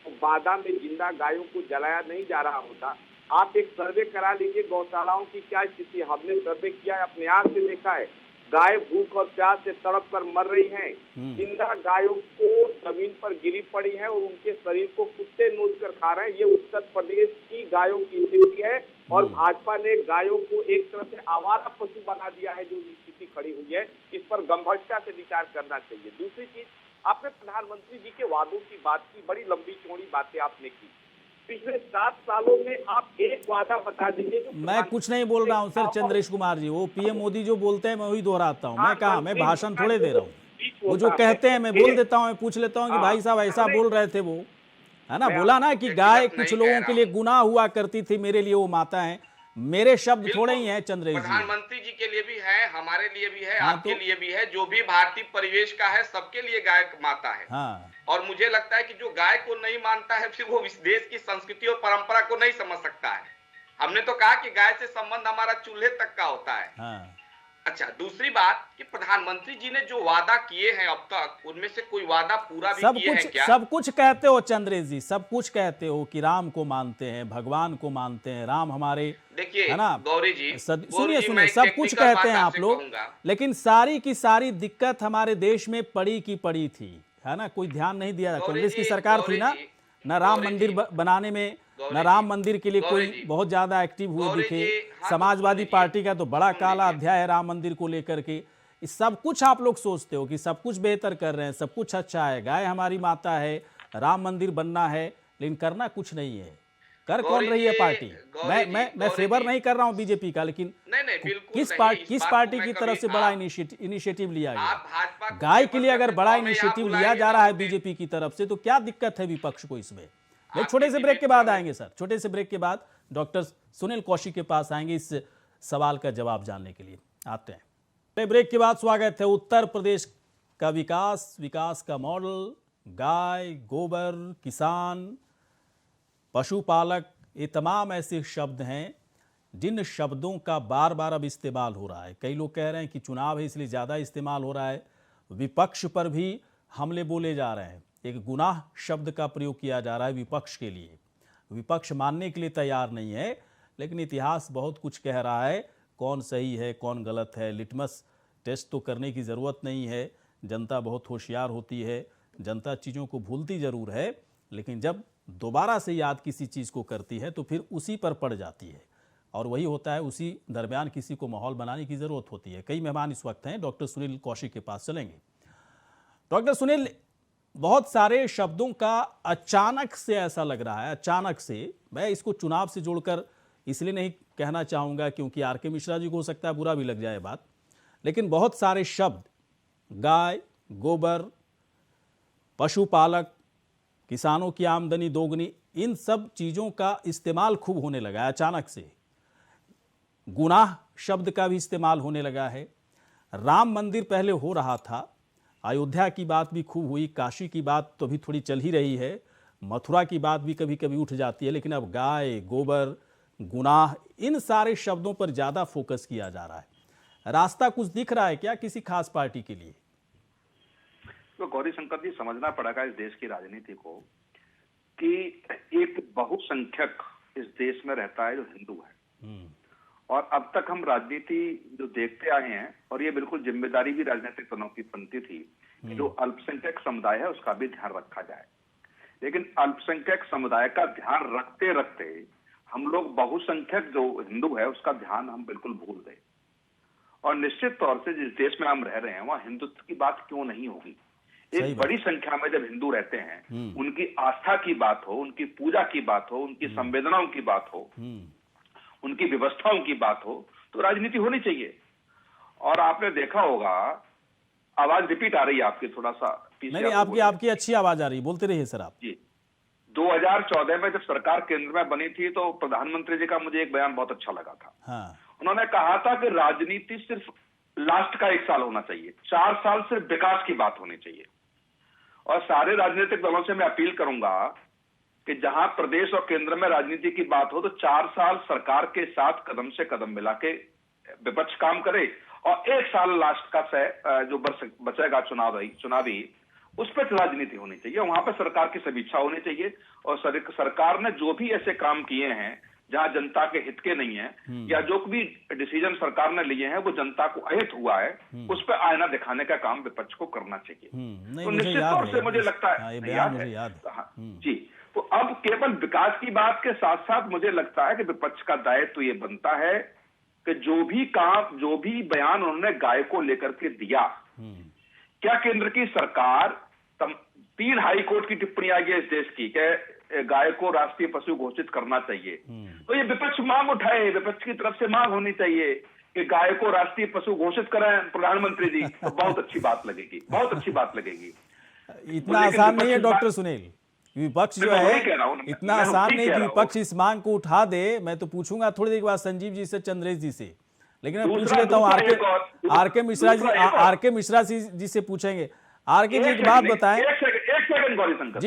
तो बादा में जिंदा गायों को जलाया नहीं जा रहा होता। आप एक सर्वे करा लीजिए गौशालाओं की क्या स्थिति। हमने सर्वे किया है, अपने आंख से देखा है। गाय भूख और प्यास से तड़प कर मर रही हैं। जिंदा गायों को जमीन पर गिरी पड़ी है और उनके शरीर को कुत्ते नोच कर खा रहे हैं। ये उत्तर प्रदेश की गायों की स्थिति है। और भाजपा ने गायों को एक तरह से आवारा पशु बना दिया है। जो स्थिति खड़ी हुई है, इस पर गंभीरता से विचार करना चाहिए। दूसरी चीज, आपने प्रधानमंत्री जी के वादों की बात की, बड़ी लंबी चौड़ी बातें आपने की। पिछले 7 सालों में आप एक वादा बता दीजिए। मैं कुछ नहीं बोल रहा हूँ सर चंद्रेश कुमार जी, वो पीएम मोदी जो बोलते हैं मैं वही दोहराता हूँ। मैं कहा, मैं भाषण थोड़े दे रहा हूँ, वो जो कहते हैं मैं बोल देता हूँ। मैं पूछ लेता हूँ कि भाई साहब ऐसा बोल रहे थे वो, है ना, बोला ना कि गाय कुछ लोगों के लिए गुनाह हुआ करती थी, मेरे लिए वो माता है। मेरे शब्द थोड़े ही हैं चंद्रेश जी, प्रधानमंत्री जी के लिए भी है, हमारे लिए भी है, आपके लिए भी है, जो भी भारतीय परिवेश का है सबके लिए गाय माता है। और मुझे लगता है कि जो गाय को नहीं मानता है फिर वो इस देश की संस्कृति और परंपरा को नहीं समझ सकता है। हमने तो कहा कि गाय से संबंध हमारा चूल्हे तक का होता है। हाँ। अच्छा, दूसरी बात कि प्रधानमंत्री जी ने जो वादा किए हैं अब तक, उनमें से कोई वादा पूरा भी किए हैं क्या? सब कुछ कहते हो चंद्रेश जी, सब कुछ कहते हो कि राम को मानते हैं, भगवान को मानते हैं, राम हमारे, देखिए है ना गौरी जी, सुनिए सुनिए, सब कुछ कहते हैं आप लोग, लेकिन सारी की सारी दिक्कत हमारे देश में पड़ी की पड़ी थी, है ना, कोई ध्यान नहीं दिया। कांग्रेस की सरकार थी ना राम मंदिर बनाने में, न राम मंदिर के लिए कोई बहुत ज्यादा एक्टिव हुए दिखे। समाजवादी पार्टी का तो बड़ा काला अध्याय है राम मंदिर को लेकर के। सब कुछ आप लोग सोचते हो कि सब कुछ बेहतर कर रहे हैं, सब कुछ अच्छा है, गाय हमारी माता है, राम मंदिर बनना है, लेकिन करना कुछ नहीं है। कर कौन रही है पार्टी? मैं फेवर नहीं कर रहा हूं बीजेपी का, लेकिन किस पार्टी की तरफ से बड़ा इनिशिएटिव लिया गया? गाय के लिए अगर बड़ा इनिशिएटिव लिया जा रहा है बीजेपी की तरफ से, तो क्या दिक्कत है विपक्ष को इसमें? छोटे से ब्रेक के बाद आएंगे सर, छोटे से ब्रेक के बाद डॉक्टर सुनील कौशिक के पास आएंगे इस सवाल का जवाब जानने के लिए। आते हैं ब्रेक के बाद। स्वागत है। उत्तर प्रदेश का विकास का मॉडल गाय, गोबर, किसान, पशुपालक, ये तमाम ऐसे शब्द हैं जिन शब्दों का बार बार अब इस्तेमाल हो रहा है। कई लोग कह रहे हैं कि चुनाव है इसलिए ज़्यादा इस्तेमाल हो रहा है। विपक्ष पर भी हमले बोले जा रहे हैं, एक गुनाह शब्द का प्रयोग किया जा रहा है विपक्ष के लिए। विपक्ष मानने के लिए तैयार नहीं है, लेकिन इतिहास बहुत कुछ कह रहा है, कौन सही है कौन गलत है। लिटमस टेस्ट तो करने की ज़रूरत नहीं है, जनता बहुत होशियार होती है, जनता चीज़ों को भूलती ज़रूर है, लेकिन जब दोबारा से याद किसी चीज़ को करती है तो फिर उसी पर पड़ जाती है, और वही होता है। उसी दरमियान किसी को माहौल बनाने की ज़रूरत होती है। कई मेहमान इस वक्त हैं, डॉक्टर सुनील कौशिक के पास चलेंगे। डॉक्टर सुनील, बहुत सारे शब्दों का अचानक से ऐसा लग रहा है, अचानक से, मैं इसको चुनाव से जोड़कर इसलिए नहीं कहना चाहूँगा क्योंकि आर.के. मिश्रा जी को हो सकता है बुरा भी लग जाए बात, लेकिन बहुत सारे शब्द गाय, गोबर, पशुपालक, किसानों की आमदनी दोगुनी, इन सब चीज़ों का इस्तेमाल खूब होने लगा है अचानक से। गुनाह शब्द का भी इस्तेमाल होने लगा है। राम मंदिर पहले हो रहा था, अयोध्या की बात भी खूब हुई, काशी की बात तो भी थोड़ी चल ही रही है, मथुरा की बात भी कभी कभी उठ जाती है, लेकिन अब गाय, गोबर, गुनाह, इन सारे शब्दों पर ज़्यादा फोकस किया जा रहा है। रास्ता कुछ दिख रहा है क्या किसी खास पार्टी के लिए? तो गौरी शंकर जी, समझना पड़ेगा इस देश की राजनीति को कि एक बहुसंख्यक इस देश में रहता है जो हिंदू है, और अब तक हम राजनीति जो देखते आए हैं, और ये बिल्कुल जिम्मेदारी भी राजनीतिक दलों की बनती थी कि जो अल्पसंख्यक समुदाय है उसका भी ध्यान रखा जाए। लेकिन अल्पसंख्यक समुदाय का ध्यान रखते रखते हम लोग बहुसंख्यक जो हिंदू है उसका ध्यान हम बिल्कुल भूल गए। और निश्चित तौर से जिस देश में हम रह रहे हैं वहां हिंदुत्व की बात क्यों नहीं होगी? एक बड़ी संख्या में जब हिंदू रहते हैं, उनकी आस्था की बात हो, उनकी पूजा की बात हो, उनकी संवेदनाओं की बात हो, उनकी व्यवस्थाओं की बात हो, तो राजनीति होनी चाहिए। और आपने देखा होगा, आवाज रिपीट आ रही है आपकी, थोड़ा सा पीछे। नहीं, आपकी अच्छी आवाज आ रही है, बोलते रहिए सर आप जी। 2014 में जब सरकार केंद्र में बनी थी तो प्रधानमंत्री जी का मुझे एक बयान बहुत अच्छा लगा था। हाँ। उन्होंने कहा था कि राजनीति सिर्फ लास्ट का 1 साल होना चाहिए, 4 साल सिर्फ विकास की बात होनी चाहिए। और सारे राजनीतिक दलों से मैं अपील करूंगा कि जहां प्रदेश और केंद्र में राजनीति की बात हो तो 4 साल सरकार के साथ कदम से कदम मिला के विपक्ष काम करे, और 1 साल लास्ट का जो बचेगा चुनावी, उस पर राजनीति होनी चाहिए। वहां पर सरकार की समीक्षा होनी चाहिए, और सरकार ने जो भी ऐसे काम किए हैं जहां जनता के हित के नहीं है, या जो भी डिसीजन सरकार ने लिए हैं वो जनता को अहित हुआ है, उस पर आईना दिखाने का काम विपक्ष को करना चाहिए। तो निश्चित तौर से मुझे लगता है जी। तो अब केवल विकास की बात के साथ साथ मुझे लगता है कि विपक्ष का दायित्व ये बनता है कि जो भी बयान उन्होंने गाय को लेकर के दिया, क्या केंद्र की सरकार 3 हाई कोर्ट की टिप्पणी आई है इस देश की कि गाय को राष्ट्रीय पशु घोषित करना चाहिए, तो ये विपक्ष मांग उठाए, विपक्ष की तरफ से मांग होनी चाहिए कि गाय को राष्ट्रीय पशु घोषित करें प्रधानमंत्री जी, तो बहुत अच्छी बात लगेगी, बहुत अच्छी बात लगेगी। इतना आसान नहीं है डॉक्टर सुनील, विपक्ष जो है इतना आसान नहीं कि विपक्ष इस मांग को उठा दे। मैं तो पूछूंगा थोड़ी देर के बाद संजीव जी से, चंद्रेश जी से, लेकिन मैं पूछ लेता हूँ आर.के. मिश्रा जी से पूछेंगे। आर.के. जी एक बात बताएं। एक सेकंड गौरी शंकर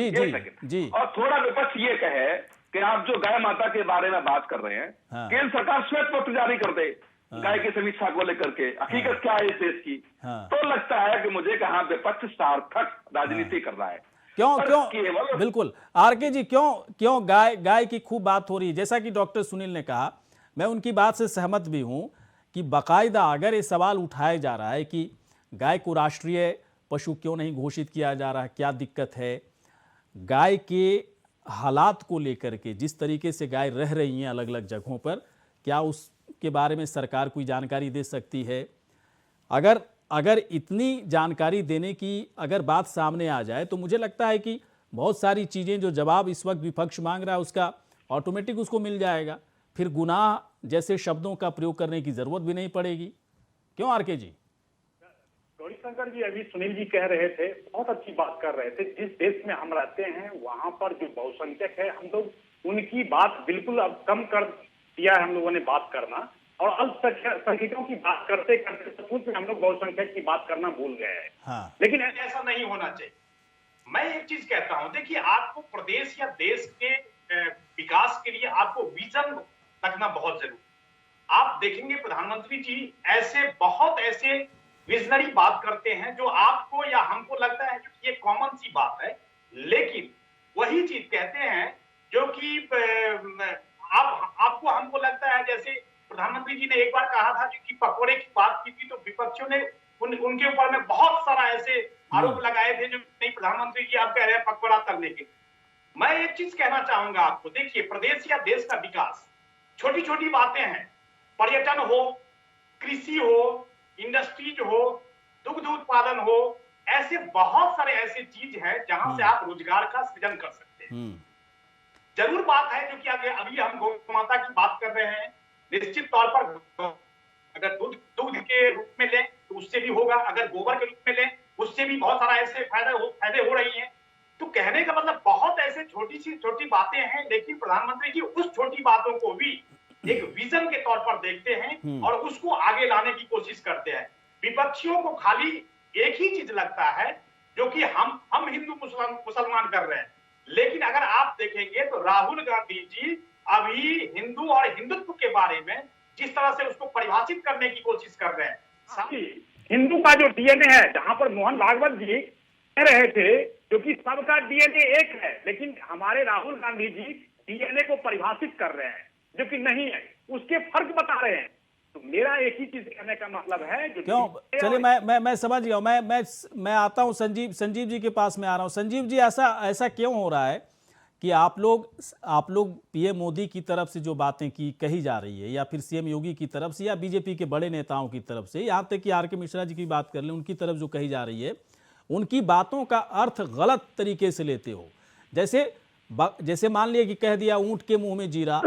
जी। और थोड़ा विपक्ष ये कहे कि आप जो गाय माता के बारे में बात कर रहे हैं, केंद्र सरकार श्वेत पत्र जारी कर दे गाय की समीक्षा को लेकर के, हकीकत क्या है इस देश की, तो लगता है कि मुझे कहा विपक्ष सार्थक राजनीति कर रहा है। क्यों बिल्कुल आरके जी, क्यों गाय की खूब बात हो रही है। जैसा कि डॉक्टर सुनील ने कहा, मैं उनकी बात से सहमत भी हूं कि बाकायदा अगर ये सवाल उठाया जा रहा है कि गाय को राष्ट्रीय पशु क्यों नहीं घोषित किया जा रहा है, क्या दिक्कत है, गाय के हालात को लेकर के जिस तरीके से गाय रह रही हैं अलग अलग जगहों पर, क्या उसके बारे में सरकार कोई जानकारी दे सकती है। अगर इतनी जानकारी देने की अगर बात सामने आ जाए तो मुझे लगता है कि बहुत सारी चीज़ें जो जवाब इस वक्त विपक्ष मांग रहा है उसका ऑटोमेटिक उसको मिल जाएगा, फिर गुनाह जैसे शब्दों का प्रयोग करने की जरूरत भी नहीं पड़ेगी। क्यों आरके जी? गौरीशंकर जी, अभी सुनील जी कह रहे थे, बहुत अच्छी बात कर रहे थे। जिस देश में हम रहते हैं वहां पर जो बहुसंख्यक है, हम लोग उनकी बात बिल्कुल अब कम कर दिया है हम लोगों ने बात करना, और अल्पसंख्यकों की बात करते करते सचमुच में हम लोग बहुसंख्यक की बात करना भूल गए हैं। हाँ। लेकिन ऐसा नहीं होना चाहिए। मैं एक चीज कहता हूं, देखिए आपको प्रदेश या देश के विकास के लिए आपको विजन रखना बहुत जरूरी। आप देखेंगे प्रधानमंत्री जी बहुत ऐसे विजनरी बात करते हैं जो आपको या हमको लगता है कि ये कॉमन सी बात है, लेकिन वही चीज कहते हैं जो कि आपको हमको लगता है। जैसे प्रधानमंत्री जी ने एक बार कहा था कि पकौड़े की बात की थी तो विपक्षियों ने उनके ऊपर में बहुत सारा ऐसे आरोप लगाए थे जो नहीं, प्रधानमंत्री जी आप कह रहे हैं पकौड़ा तलने के। मैं एक चीज कहना चाहूंगा आपको, देखिए प्रदेश या देश का विकास छोटी छोटी बातें हैं, पर्यटन हो, कृषि हो, इंडस्ट्रीज हो, दुग्ध उत्पादन हो, ऐसे बहुत सारे ऐसे चीज है जहां से आप रोजगार का सृजन कर सकते हैं। जरूर बात है क्योंकि अभी हम गौ माता की बात कर रहे हैं, निश्चित तौर पर अगर दूध के रूप में लें तो उससे भी होगा, अगर गोबर के रूप में लें उससे भी बहुत सारा ऐसे फायदे हो रही हैं। तो कहने का मतलब बहुत ऐसे छोटी बातें हैं, लेकिन प्रधानमंत्री जी उस छोटी बातों को भी एक विजन के तौर पर देखते हैं और उसको आगे लाने की कोशिश करते हैं। विपक्षियों को खाली एक ही चीज लगता है जो कि हम हिंदू मुसलमान कर रहे हैं, लेकिन अगर आप देखेंगे तो राहुल गांधी जी अभी हिंदू और हिंदुत्व के बारे में जिस तरह से उसको परिभाषित करने की कोशिश कर रहे हैं। हिंदू का जो डीएनए है, जहां पर मोहन भागवत जी कह रहे थे जो कि सबका डीएनए एक है, लेकिन हमारे राहुल गांधी जी डीएनए को परिभाषित कर रहे हैं जो कि नहीं है, उसके फर्क बता रहे हैं। तो मेरा एक ही चीज कहने का मतलब है जो क्यों, चलिए मैं समझ गया हूं। मैं आता हूं संजीव जी के पास में आ रहा हूं। संजीव जी, ऐसा क्यों हो रहा है कि आप लोग पीएम मोदी की तरफ से जो बातें कही जा रही है, या फिर सीएम योगी की तरफ से, या बीजेपी के बड़े नेताओं की तरफ से, यहाँ तक कि आरके मिश्रा जी की बात कर लें, उनकी तरफ जो कही जा रही है, उनकी बातों का अर्थ गलत तरीके से लेते हो। जैसे मान लिया कि कह दिया ऊंट के मुंह में जीरा,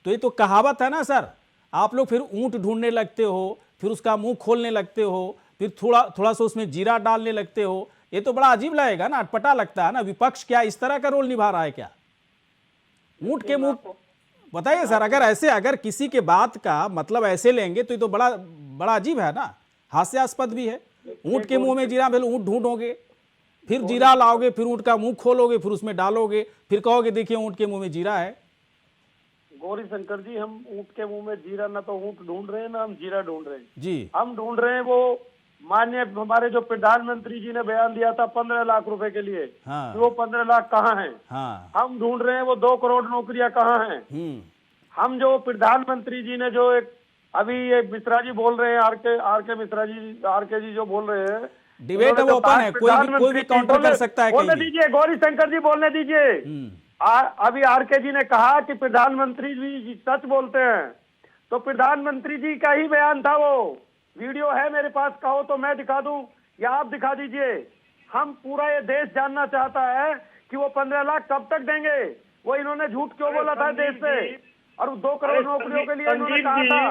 तो ये तो कहावत है ना सर। आप लोग फिर ऊंट ढूंढने लगते हो, फिर उसका मुंह खोलने लगते हो, फिर थोड़ा सा उसमें जीरा डालने लगते हो। ये तो बड़ा अजीब लगेगा ना, अटपटा लगता है ना। विपक्ष क्या इस तरह का रोल निभा रहा है क्या? ऊंट के मुंह, बताइए सर। अगर किसी के बात का मतलब ऐसे लेंगे तो ये तो बड़ा अजीब है ना, हास्यास्पद भी है। ऊंट के मुंह में जीरा, पहले ऊंट ढूंढोगे, फिर जीरा लाओगे, फिर ऊंट का मुंह खोलोगे, फिर उसमें डालोगे, फिर कहोगे देखिए ऊंट के मुंह में जीरा है। गौरीशंकर जी, हम ऊंट के मुंह में जीरा ना तो ऊंट ढूंढ रहे हैं ना हम जीरा ढूंढ रहे हैं जी। हम ढूंढ रहे हैं वो माननीय हमारे जो प्रधानमंत्री जी ने बयान दिया था 15 लाख रुपए के लिए। हाँ। वो 15 लाख कहाँ हैं? हाँ। हम ढूंढ रहे हैं वो 2 करोड़ नौकरियां कहाँ हैं? हम जो प्रधानमंत्री जी ने जो एक अभी ये मिश्रा जी बोल रहे हैं, आरके जी जो बोल रहे हैं, डिबेट है, वो ओपन है, कोई भी काउंटर कर सकता है। बोलने दीजिए गौरीशंकर जी, बोलने दीजिए। अभी आरके जी ने कहा कि प्रधानमंत्री जी सच बोलते हैं, तो प्रधानमंत्री जी का ही बयान था वो। वीडियो है मेरे पास, कहो तो मैं दिखा दूं या आप दिखा दीजिए। हम पूरा ये देश जानना चाहता है कि वो 15 लाख कब तक देंगे। वो इन्होंने झूठ क्यों बोला था देश से, और 2 करोड़ नौकरियों के लिए इन्होंने कहा था,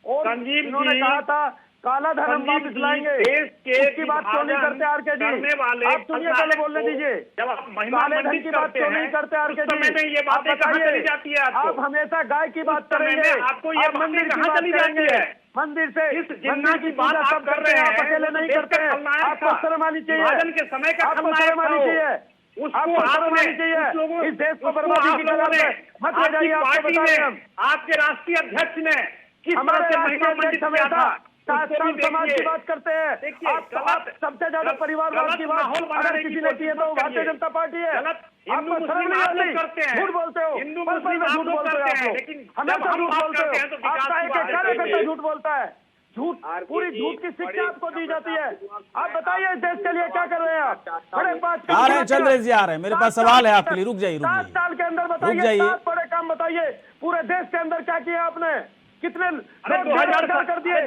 और इन्होंने कहा था काला धन हम वापस लाएंगे। उसकी बात क्यों नहीं करते आरके जी? आप सुनिए, पहले बोलने दीजिए। काले धन की बात क्यों नहीं करते आरके जी? आप बताइए, आप हमेशा गाय की बात करेंगे, आपको ये मंदिर कहाँ चली जाती है? मंदिर से मंदिर की बात सब कर रहे हैं, आप अकेले नहीं करते हैं। आपको शर्म आनी चाहिए, आपको शर्म आनी चाहिए। उसको आपने इस देश को बर्बादी की कगार पे मत ले जाइए। आपको बताइए, आपके राष्ट्रीय अध्यक्ष ने किस तरह से महिला मंडित किया था, समाज की बात करते हैं। आप सबसे ज्यादा परिवारवाद की बात अगर किसी ने की है तो भारतीय जनता पार्टी है। आपको शर्म नहीं आती? झूठ बोलते हो, हिंदू मुस्लिम झूठ बोलते हैं, लेकिन हमेशा झूठ बोलते हो। आपका एक कार्यकर्ता झूठ बोलता है, झूठ, पूरी झूठ की शिक्षा आपको दी जाती है। आप बताइए इस देश के लिए क्या कर रहे हैं आप? बड़े आ रहे हैं चंद्रेश जी, आ रहे हैं, मेरे पास सवाल है आपके लिए। रुक जाइए 7 साल के अंदर बताइए, 7 बड़े काम बताइए पूरे देश के अंदर क्या किया आपने, कितने 2000 कर दिए।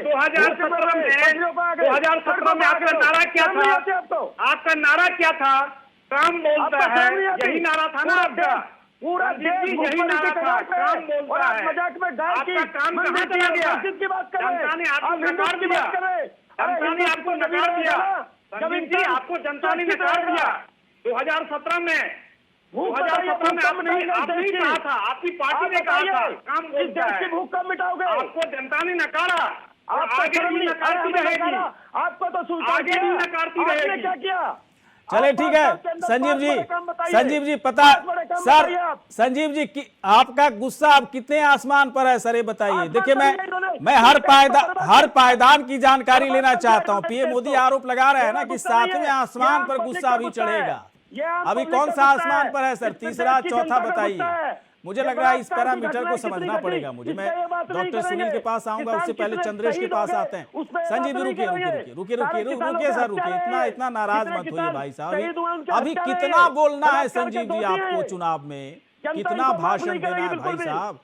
2017 में आपका नारा क्या था? आपका नारा क्या था? काम बोलता है, यही नारा था ना आपका? पूरा देश यही नारा था, काम बोलता है। मजाक में डाल की काम कहाँ चला गया? की बात कर रहे हैं, जनता ने आपको नकार दिया, जनता ने आपको नकार दिया, संदीप जी आपको जनता ने नकार दिया 2017 में। 2017 में आपने कहा था, आपकी पार्टी ने कहा था काम बोलता है। भूख कब मिटाओगे? आपको जनता ने नकारा, आगे भी नकारती रहेगी। आपको तो आगे भी नकारती रहेगी। क्या किया? चले ठीक है संजीव जी पता सर, संजीव जी की आपका गुस्सा अब कितने आसमान पर है सर, ये बताइए। देखिए मैं हर पायदान की जानकारी लेना चाहता हूं। पीएम मोदी आरोप लगा रहे हैं ना कि 7वें आसमान पर गुस्सा भी चढ़ेगा। अभी कौन सा आसमान पर है सर? तीसरा, चौथा बताइए। मुझे लग रहा है इस पैरामीटर को समझना पड़ेगा मुझे। मैं डॉक्टर सुनील के पास आऊंगा, उससे पहले चंद्रेश के पास आते हैं। संजीव रुकिए सर, रुकिए, इतना नाराज मत होइए भाई साहब। अभी कितना बोलना है संजीव जी आपको चुनाव में? कितना भाषण देना है भाई साहब,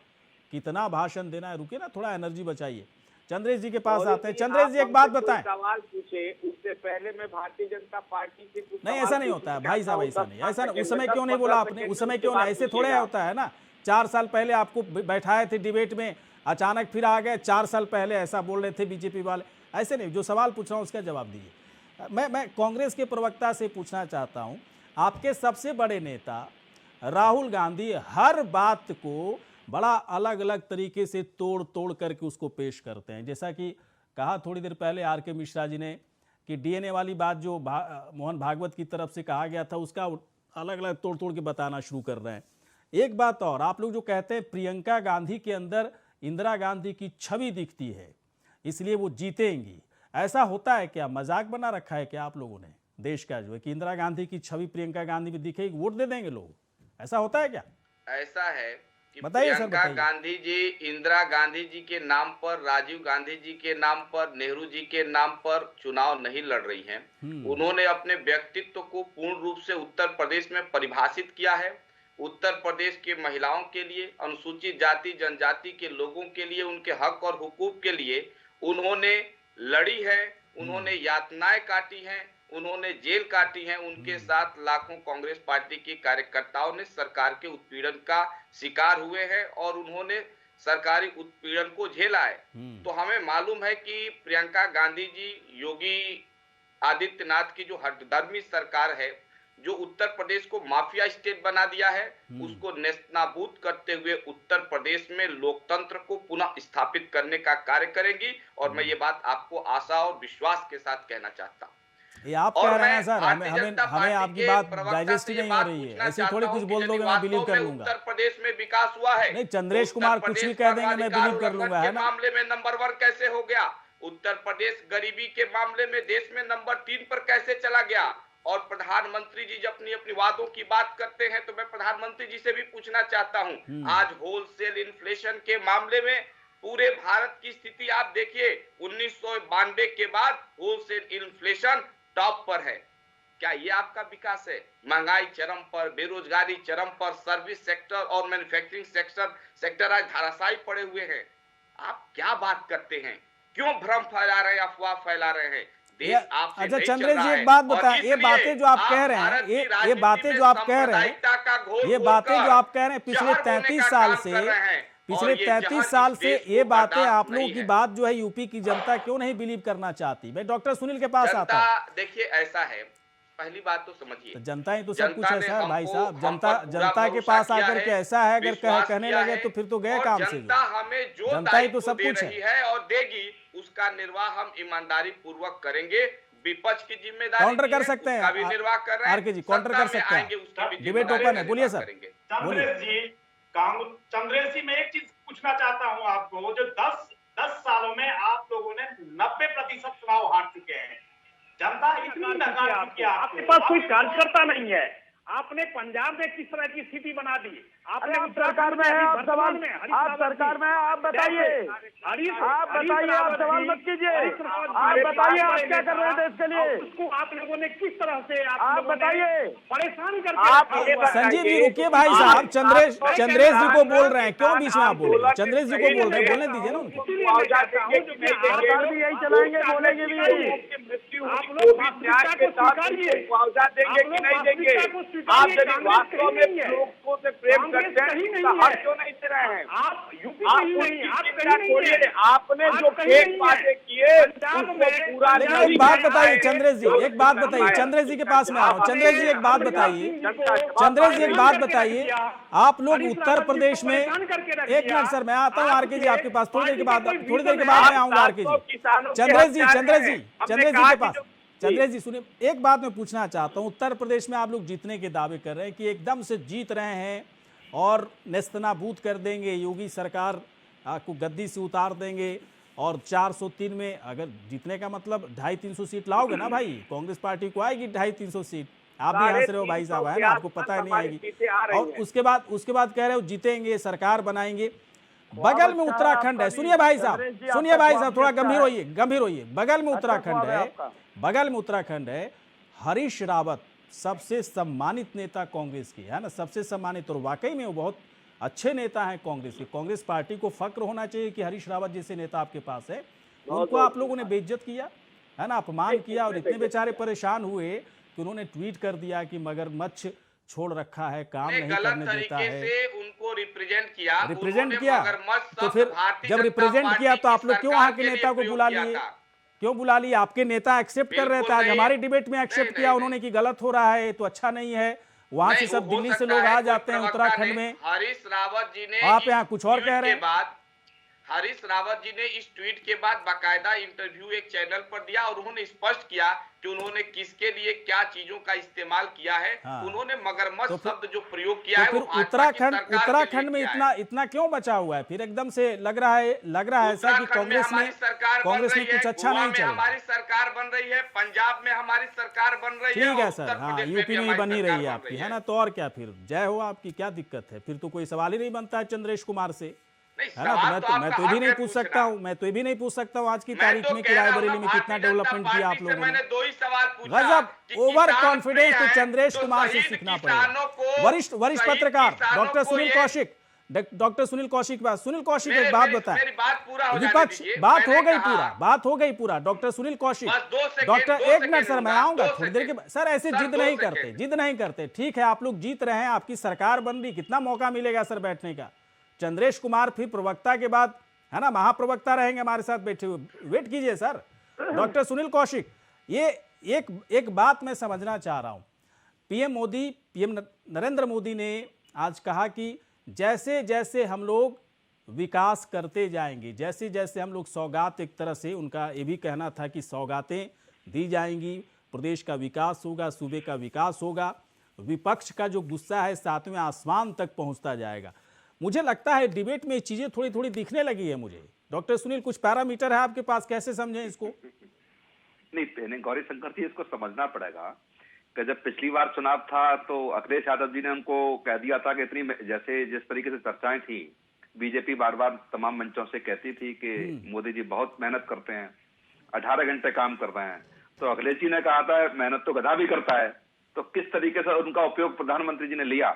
कितना भाषण देना है? रुकिए ना, थोड़ा एनर्जी बचाइए। चंद्रेश जी के पास आते हैं। चंद्रेश जी एक बात बताएं, सवाल पूछे उससे पहले मैं भारतीय जनता पार्टी से कुछ नहीं ऐसा नहीं होता है भाई साहब, ऐसा नहीं, ऐसा उस समय क्यों नहीं बोला आपने? उस समय क्यों नहीं? ऐसे थोड़े होता है ना। 4 साल पहले आपको बैठाए थे डिबेट में, अचानक फिर आ गए। 4 साल पहले ऐसा बोल रहे थे बीजेपी वाले, ऐसे नहीं। जो सवाल पूछ रहा हूँ उसका जवाब दीजिए। मैं कांग्रेस के प्रवक्ता से पूछना चाहता हूँ, आपके सबसे बड़े नेता राहुल गांधी हर बात को बड़ा अलग अलग तरीके से तोड़ करके उसको पेश करते हैं। जैसा कि कहा थोड़ी देर पहले आर.के. मिश्रा जी ने कि डीएनए वाली बात जो मोहन भागवत की तरफ से कहा गया था, उसका अलग अलग तोड़ के बताना शुरू कर रहे हैं। एक बात और, आप लोग जो कहते हैं प्रियंका गांधी के अंदर इंदिरा गांधी की छवि दिखती है इसलिए वो जीतेंगी, ऐसा होता है क्या? मजाक बना रखा है क्या आप लोगों ने देश का, जो है कि इंदिरा गांधी की छवि प्रियंका गांधी में दिखेगी, वोट दे देंगे लोग? ऐसा होता है क्या? ऐसा है कि बताइए सर, प्रियंका गांधी जी इंदिरा गांधी जी के नाम पर, राजीव गांधी जी के नाम पर, नेहरू जी के नाम पर चुनाव नहीं लड़ रही हैं। उन्होंने अपने व्यक्तित्व को पूर्ण रूप से उत्तर प्रदेश में परिभाषित किया है। उत्तर प्रदेश के महिलाओं के लिए, अनुसूचित जाति जनजाति के लोगों के लिए, उनके हक और हुकूक के लिए उन्होंने लड़ी है, उन्होंने यातनाएं काटी हैं, उन्होंने जेल काटी है। उनके साथ लाखों कांग्रेस पार्टी के कार्यकर्ताओं ने सरकार के उत्पीड़न का शिकार हुए हैं और उन्होंने सरकारी उत्पीड़न को झेला है। तो हमें मालूम है कि प्रियंका गांधी जी योगी आदित्यनाथ की जो हठधर्मी सरकार है, जो उत्तर प्रदेश को माफिया स्टेट बना दिया है, उसको नेस्तनाबूद करते हुए उत्तर प्रदेश में लोकतंत्र को पुनः स्थापित करने का कार्य करेंगी। और मैं ये बात आपको आशा और विश्वास के साथ कहना चाहता हूँ। ये आप कह रहे हैं सर, हमें आपकी बात डाइजेस्ट नहीं हो रही है। ऐसे थोड़ी कुछ बोल दोगे मैं बिलीव कर लूंगा। उत्तर प्रदेश में विकास हुआ है। नहीं, चंद्रेश कुमार कुछ भी कह देंगे मैं बिलीव कर लूंगा, है ना? मामले में नंबर 1 कैसे हो गया? उत्तर प्रदेश गरीबी के मामले में देश में नंबर 3 पर कैसे चला गया? और प्रधानमंत्री जी जब अपनी वादों की बात करते हैं तो मैं प्रधानमंत्री जी से भी पूछना चाहता हूं, आज होलसेल इन्फ्लेशन के मामले में पूरे भारत की स्थिति आप देखिए। 1992 के बाद होलसेल इन्फ्लेशन टॉप पर है। क्या ये आपका विकास है? महंगाई चरम पर, बेरोजगारी चरम पर, सर्विस सेक्टर और मैन्युफैक्चरिंग सेक्टर आज धराशायी पड़े हुए हैं। आप क्या बात करते हैं? क्यों भ्रम फैला रहे हैं, अफवाह फैला रहे हैं? अच्छा चंद्रेश जी एक बात बताएं, ये बातें जो आप कह रहे हैं, ये बातें जो आप कह रहे हैं, ये बातें जो आप कह रहे हैं पिछले 33 साल से ये बातें आप लोगों की बात जो है यूपी की जनता क्यों नहीं बिलीव करना चाहती? मैं डॉक्टर सुनील के पास आता हूं। देखिए ऐसा है, पहली बात तो समझिए, तो जनता ही तो सब कुछ है सर भाई साहब। जनता के पास आकर के ऐसा है अगर कहने लगे तो फिर तो गए काम से। जनता हमें जो जनता ही तो सब कुछ है और देगी, उसका निर्वाह हम ईमानदारी पूर्वक करेंगे। विपक्ष की जिम्मेदारी काउंटर दी कर है, सकते हैं उसका भी निर्वाह कर रहे हैं। आर के जी, काउंटर सत्ता कर में सकते हैं। आएंगे, उसकी भी डिबेट जिम्मेदारी ओपन है, बोलिए सर। करेंगे। बोलिए। चंद्रेश जी, चंद्रेश जी, मैं एक चीज पूछना चाहता हूं आपको, जो 10 सालों में आप लोगों ने 90% चुनाव हार चुके हैं, जनता इतनी नकार चुकी है, आपके पास कोई कार्यकर्ता नहीं है। आपने पंजाब में किस तरह की स्थिति बना दी, आपने आप सरकार में है, आप सवाल में, आप सरकार में है, आप बताइए, आप बताइए, आप सवाल मत कीजिए, आप बताइए आप क्या कर रहे थे इसके लिए, उसको आप लोगों ने किस तरह से आप बताइए, परेशान आप करके ये संजीव जी रुकिए भाई साहब, चंद्रेश जी को बोल रहे हैं, क्यों बीच में आप बोल रहे हैं? चंद्रेश जी को बोल रहे हैं, बोलने दीजिए ना उनको। सरकार भी यही चलाएंगे, बोलेंगे भी यही। न्याय के साथ मुआवजा देंगे कि नहीं देंगे? आप यदि वास्तव में लोगों से प्रेम करते हैं तो हर क्यों नहीं दे रहे हैं? आप यूपी आप नहीं उनकी है, आप चिंता कहीं नहीं छोड़िए, है। आपने जो फेक बातें किए उसको पूरा लेकिन नहीं एक बात करना बताइए है। चंद्रेश जी, एक बात बताइए, चंद्रेश जी के पास में आ रहा हूं। चंद्रेश जी एक बात बताइए, चंद्रेश जी एक बात बताइए, आप लोग उत्तर प्रदेश में, एक मिनट सर मैं आता हूं आरके जी आपके पास, थोड़ी देर के बाद मैं आऊंगा आरके जी। चंद्रेश जी के पास, चंद्रेश जी सुनिए, एक बात मैं पूछना चाहता हूं, उत्तर प्रदेश में आप लोग जीतने के दावे कर रहे हैं कि एकदम से जीत रहे हैं और नेस्तनाबूद कर देंगे, योगी सरकार को गद्दी से उतार देंगे और 403 में, अगर जीतने का मतलब 250-300 सीट लाओगे ना भाई, कांग्रेस पार्टी को आएगी 250-300 सीट। आप भी हंस रहे हो भाई साहब, है ना, आपको पता नहीं आएगी। और उसके बाद कह रहे हो जीतेंगे, सरकार बनाएंगे। बगल में उत्तराखंड है, सुनिए भाई साहब, थोड़ा गंभीर होइए। बगल में उत्तराखंड है, हरीश रावत सबसे सम्मानित नेता कांग्रेस की, है ना, सबसे सम्मानित, और वाकई में वो बहुत अच्छे नेता हैं कांग्रेस के। कांग्रेस पार्टी को फक्र होना चाहिए कि हरीश रावत जैसे नेता आपके पास है। उनको आप लोगों ने बेइज्जत किया, है ना, अपमान किया, और इतने बेचारे परेशान हुए कि उन्होंने ट्वीट कर दिया कि मगरमच्छ छोड़ रखा है, काम नहीं करने देता है। से उनको रिप्रेजेंट किया, तो फिर जब रिप्रेजेंट किया तो आप लोग क्यों वहां के नेता को बुला लिए? क्यों बुला लिए? आपके नेता एक्सेप्ट कर रहे थे, आज हमारी डिबेट में एक्सेप्ट किया उन्होंने कि गलत हो रहा है, तो अच्छा नहीं है। वहां से सब दिल्ली से लोग आ जाते हैं उत्तराखंड में, हरीश रावत जी ने, आप यहाँ कुछ और कह रहे हैं। हरीश रावत जी ने इस ट्वीट के बाद बाकायदा इंटरव्यू एक चैनल पर दिया और उन्होंने स्पष्ट किया कि उन्होंने किसके लिए क्या चीजों का इस्तेमाल किया है। हाँ। उन्होंने मगरमच्छ शब्द जो प्रयोग किया तो है, फिर वो उत्तराखंड में इतना क्यों बचा हुआ है? फिर एकदम से लग रहा है ऐसा कि कांग्रेस में कुछ अच्छा नहीं चल रहा। हमारी सरकार बन रही है, पंजाब में हमारी सरकार बन रही है, ठीक है सर, हाँ, यूपी में बनी रही है आपकी, है ना, तो और क्या, फिर जय हो आपकी, क्या दिक्कत है? फिर तो कोई सवाल ही नहीं बनता है चंद्रेश कुमार से, है ना। तो मैं तो भी नहीं पूछ सकता हूँ आज की तारीख में कि रायबरेली में कितना डेवलपमेंट किया आप लोगों ने। मैंने 2 ही सवाल पूछा। गजब ओवर कॉन्फिडेंस तो चंद्रेश कुमार से सीखना पड़ेगा। वरिष्ठ पत्रकार डॉक्टर सुनील कौशिक के पास, सुनील कौशिक एक बात बताएं, विपक्ष बात हो गई पूरा, डॉक्टर सुनील कौशिक, डॉक्टर, एक मिनट सर मैं आऊंगा थोड़ी देर के बाद सर, ऐसे जिद नहीं करते, ठीक है, आप लोग जीत रहे हैं, आपकी सरकार बन रही, कितना मौका मिलेगा सर बैठने का? चंद्रेश कुमार फिर प्रवक्ता के बाद, है ना, महाप्रवक्ता रहेंगे हमारे साथ बैठे हुए, वेट कीजिए सर। डॉक्टर सुनील कौशिक, ये एक बात मैं समझना चाह रहा हूं, पीएम नरेंद्र मोदी ने आज कहा कि जैसे जैसे हम लोग विकास करते जाएंगे, जैसे जैसे हम लोग सौगात, एक तरह से उनका ये भी कहना था कि सौगातें दी जाएंगी, प्रदेश का विकास होगा, सूबे का विकास होगा, विपक्ष का जो गुस्सा है 7वें आसमान तक पहुंचता जाएगा। मुझे लगता है डिबेट में चीजें थोड़ी थोड़ी दिखने लगी है मुझे। डॉक्टर सुनील, कुछ पैरामीटर है आपके पास, कैसे समझें इसको? नहीं गौरी शंकर जी, इसको समझना पड़ेगा कि जब पिछली बार चुनाव था तो अखिलेश यादव जी ने उनको कह दिया था कि इतनी, जैसे जिस तरीके से चर्चाएं थी, बीजेपी बार बार तमाम मंचों से कहती थी कि मोदी जी बहुत मेहनत करते हैं, 18 घंटे काम कर रहे हैं, तो अखिलेश जी ने कहा था मेहनत तो गधा भी करता है, तो किस तरीके से उनका उपयोग प्रधानमंत्री जी ने लिया।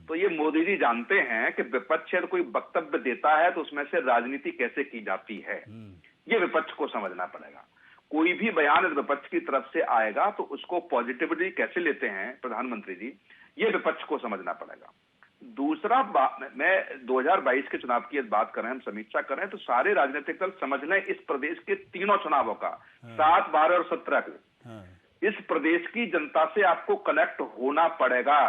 तो ये मोदी जी जानते हैं कि विपक्ष यदि कोई वक्तव्य देता है तो उसमें से राजनीति कैसे की जाती है, ये विपक्ष को समझना पड़ेगा। कोई भी बयान विपक्ष की तरफ से आएगा तो उसको पॉजिटिवली कैसे लेते हैं प्रधानमंत्री जी, ये विपक्ष को समझना पड़ेगा। दूसरा मैं 2022 के चुनाव की बात करें, हम समीक्षा करें तो सारे राजनीतिक दल समझ लें इस प्रदेश के तीनों चुनावों का, 7, 12 और 17 को, इस प्रदेश की जनता से आपको कनेक्ट होना पड़ेगा।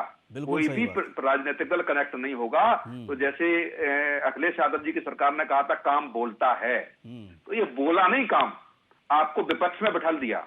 कोई भी राजनीतिक दल कनेक्ट नहीं होगा तो जैसे अखिलेश यादव जी की सरकार ने कहा था काम बोलता है, तो ये बोला नहीं काम, आपको विपक्ष में बैठा दिया,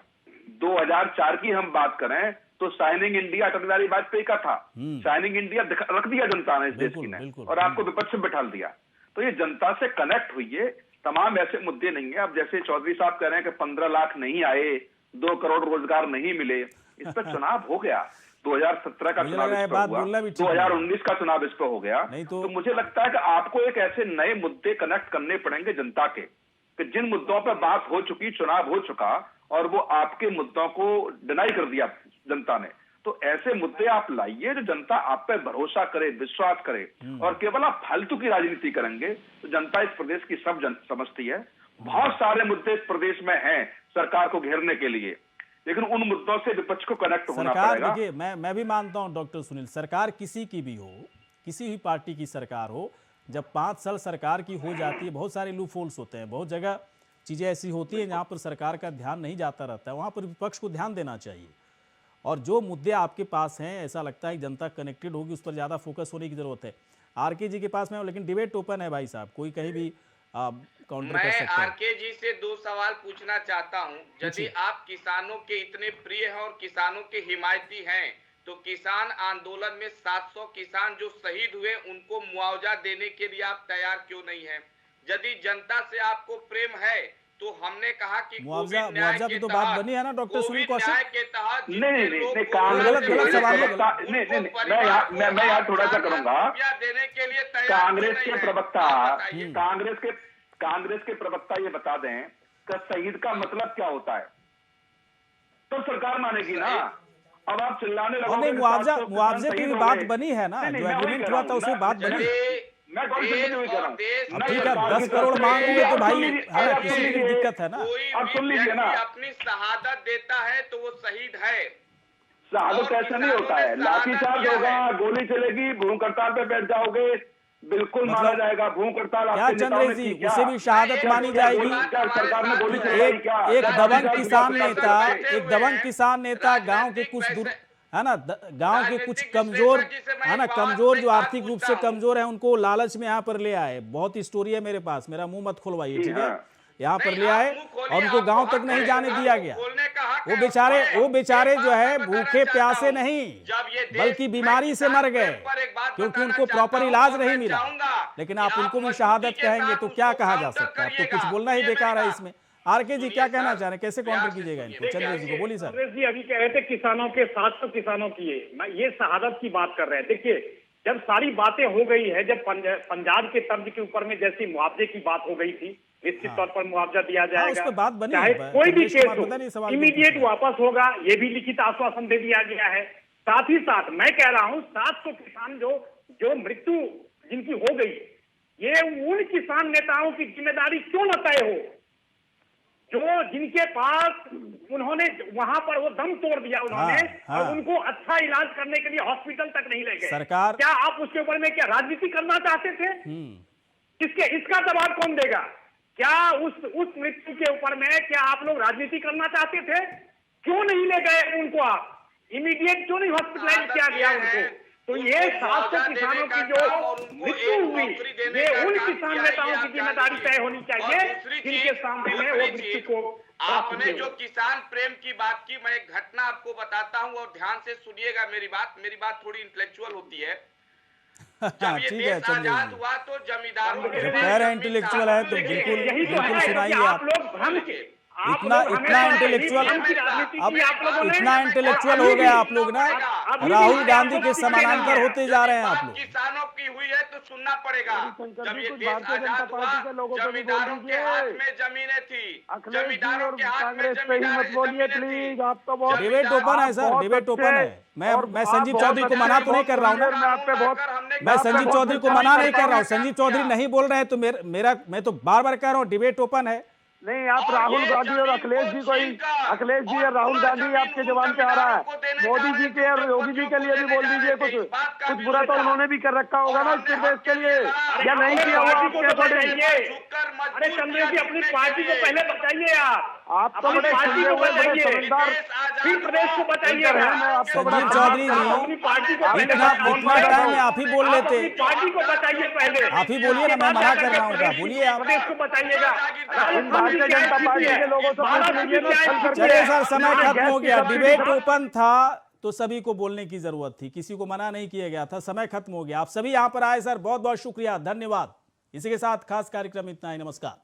2004 की हम बात करें तो शाइनिंग इंडिया अटल बिहारी वाजपेयी का था। शाइनिंग इंडिया रख दिया जनता ने इस देश की ने, और आपको विपक्ष में बिठा दिया। तो ये जनता से कनेक्ट हुई है। तमाम ऐसे मुद्दे नहीं है। अब जैसे चौधरी साहब कह रहे हैं कि 15 लाख नहीं आए, 2 करोड़ रोजगार नहीं मिले, इस पर चुनाव हो गया। 2017 का चुनाव इस पर हुआ, 2019 का चुनाव इस पर हो गया। तो मुझे लगता है कि आपको एक ऐसे नए मुद्दे कनेक्ट करने पड़ेंगे जनता के, कि जिन मुद्दों पर बात हो चुकी, चुनाव हो चुका, और वो आपके मुद्दों को डिनाई कर दिया जनता ने। तो ऐसे मुद्दे आप लाइए जो जनता आप पे भरोसा करे, विश्वास करे। और केवल आप फालतू की राजनीति करेंगे तो जनता इस प्रदेश की सब समझती है। बहुत सारे मुद्दे इस प्रदेश में हैं सरकार को घेरने के लिए, लेकिन उन मुद्दों से विपक्ष को कनेक्ट होना पड़ेगा। देखिए, मैं भी मानता हूं डॉक्टर सुनील, सरकार किसी की भी हो, किसी भी पार्टी की सरकार हो, जब 5 साल सरकार की हो जाती है, बहुत सारे लूपहोल्स होते हैं, बहुत जगह चीज़ें ऐसी होती हैं जहाँ पर सरकार का ध्यान नहीं जाता रहता है, वहाँ पर विपक्ष को ध्यान देना चाहिए। और जो मुद्दे आपके पास हैं, ऐसा लगता है कि जनता कनेक्टेड होगी, उस पर ज़्यादा फोकस होने की ज़रूरत है। आरके जी के पास में, लेकिन डिबेट ओपन है भाई साहब, कोई कहीं भी काउंटर कर सकता है। मैं आरके जी से 2 सवाल पूछना चाहता हूं। यदि आप किसानों के इतने प्रिय हैं और किसानों के हिमायती हैं, तो किसान आंदोलन में 700 किसान जो शहीद हुए उनको मुआवजा देने के लिए आप तैयार क्यों नहीं हैं? यदि जनता से आपको प्रेम है तो हमने कहा कि मुआवजा की तो बात बनी है ना डॉक्टर सुनील कौशिक के तहत नहीं कांग्रेस मैं यहाँ थोड़ा सा करूंगा। देने के लिए कांग्रेस के प्रवक्ता ये बता दें कि शहीद का मतलब क्या होता है, तो सरकार मानेगी ना। अब आप चिल्लाने लगोगे। मुआवजे की भी बात बनी है ना, जो एग्रीमेंट हुआ था उसमें बात बनी। मैं कौन सी नहीं कह रहा हूँ। ठीक है, 10 करोड़ मांगोगे तो भाई किसी की दिक्कत है ना। अब सुन लीजिए ना, अपनी शहादत देता है तो वो शहीद है। शहादत ऐसा नहीं होता है, लाठीचार्ज होगा, गोली चलेगी, भूख हड़ताल पे बैठ जाओगे, बिल्कुल मारा जाएगा। भूख हड़ताल क्या चंद्रेश जी, उसे भी शहादत मानी जाएगी? सरकार ने गोली चलाई क्या? एक दबंग किसान नेता गांव के कुछ दूर है ना, गांव के कुछ कमजोर है ना, कमजोर जो आर्थिक रूप से कमजोर है, उनको लालच में यहाँ पर ले आए। बहुत स्टोरी है मेरे पास, मेरा मुंह मत खुलवाइए, ठीक है? यहाँ पर ले आए और उनको गांव तक नहीं जाने दिया गया। वो बेचारे जो है भूखे प्यासे नहीं, बल्कि बीमारी से मर गए, क्योंकि उनको प्रॉपर इलाज नहीं मिला। लेकिन आप उनको भी शहादत कहेंगे तो क्या कहा जा सकता है? अब तो कुछ बोलना ही बेकार है इसमें। आरके जी क्या कहना चाह रहे हैं, कैसे काउंटर कीजिएगा इनको? चंद्रेश जी को बोलिए सर। चंद्रेश जी अभी कह रहे थे किसानों के 700 किसानों की ये शहादत की बात कर रहे हैं। देखिए, जब सारी बातें हो गई है, जब पंजाब के तर्ज के ऊपर में जैसी मुआवजे की बात हो गई थी, निश्चित तौर पर मुआवजा दिया जाएगा, बात बनी, चाहे कोई भी केस हो, इमीडिएट वापस होगा, ये भी लिखित आश्वासन दे दिया गया है। साथ ही साथ मैं कह रहा हूँ 700 किसान जो मृत्यु जिनकी हो गई, ये उन किसान नेताओं की जिम्मेदारी क्यों न तय हो, जो जिनके पास उन्होंने वहां पर वो दम तोड़ दिया उन्होंने, और उनको अच्छा इलाज करने के लिए हॉस्पिटल तक नहीं ले गए। सरकार, क्या आप उसके ऊपर में क्या राजनीति करना चाहते थे? इसका जवाब कौन देगा? क्या उस मृत्यु के ऊपर में क्या आप लोग राजनीति करना चाहते थे? क्यों नहीं ले गए उनको? आप इमीडिएट क्यों नहीं हॉस्पिटलाइज किया गया उनको? तो ये 700 किसानों की जो मृत्यु हुई, ये उन किसान नेताओं की जिम्मेदारी तय होनी चाहिए जिनके सामने में वो मृत्यु को। आपने जो किसान प्रेम की बात की, मैं एक घटना आपको बताता हूं और ध्यान से सुनिएगा मेरी बात थोड़ी इंटेलेक्चुअल होती है। जब ये देश आजाद हुआ तो जमींदारों के इंटेलेक्चुअल है तो बिल्कुल सुनाइए आप लोग। इतना इंटेलेक्चुअल हो गया आप लोग ना, राहुल गांधी के समानांतर होते जा रहे हैं आप लोग। किसानों की हुई है तो सुनना पड़ेगा। जब ये देश आजाद हुआ, जमींदारों के हाथ में जमीनें थी, जमींदारों के हाथ में जमीनें थी। डिबेट ओपन है सर, डिबेट ओपन है। मैं संजीव चौधरी को मना तो नहीं कर रहा हूँ ना, मैं संजीव चौधरी को मना नहीं कर रहा हूँ। संजीव चौधरी नहीं बोल रहे हैं तो मैं तो बार बार कह रहा हूँ डिबेट ओपन है। नहीं, आप राहुल गांधी और अखिलेश जी और राहुल गांधी आपके जवान पे आ रहा है। मोदी जी के और योगी जी के लिए भी बोल दीजिए, कुछ बुरा तो उन्होंने भी कर रखा होगा ना इस प्रदेश के लिए, या नहीं किया हुआ? अरे चंद्रेश जी, अपनी पार्टी को पहले बताइए आप। आप तो अपनी बड़े पार्टी खुले को हुए, बड़े बताइए, समझदार फिर प्रदेश को बताइएगा। मैं आपको बड़ा संजीव चौधरी अपनी पार्टी को जी, इतना टाइम में आप ही बोल आप लेते। अपनी पार्टी को बताइए पहले। आप ही बोलिए ना, मैं मना कर रहा हूँ क्या? बोलिए आप। प्रदेश को बताइएगा। भारतीय जनता पार्टी के लोगों से पूछ लीजिए ना, छल करके। चलिए सर, समय खत्म हो गया। गैस की डिबेट सब्सिडी ओपन था तो सभी को बोलने की जरूरत थी, किसी को मना नहीं किया गया था। समय खत्म हो गया। आप सभी यहाँ पर आए सर, बहुत बहुत शुक्रिया, धन्यवाद। इसी के साथ खास कार्यक्रम इतना ही। नमस्कार।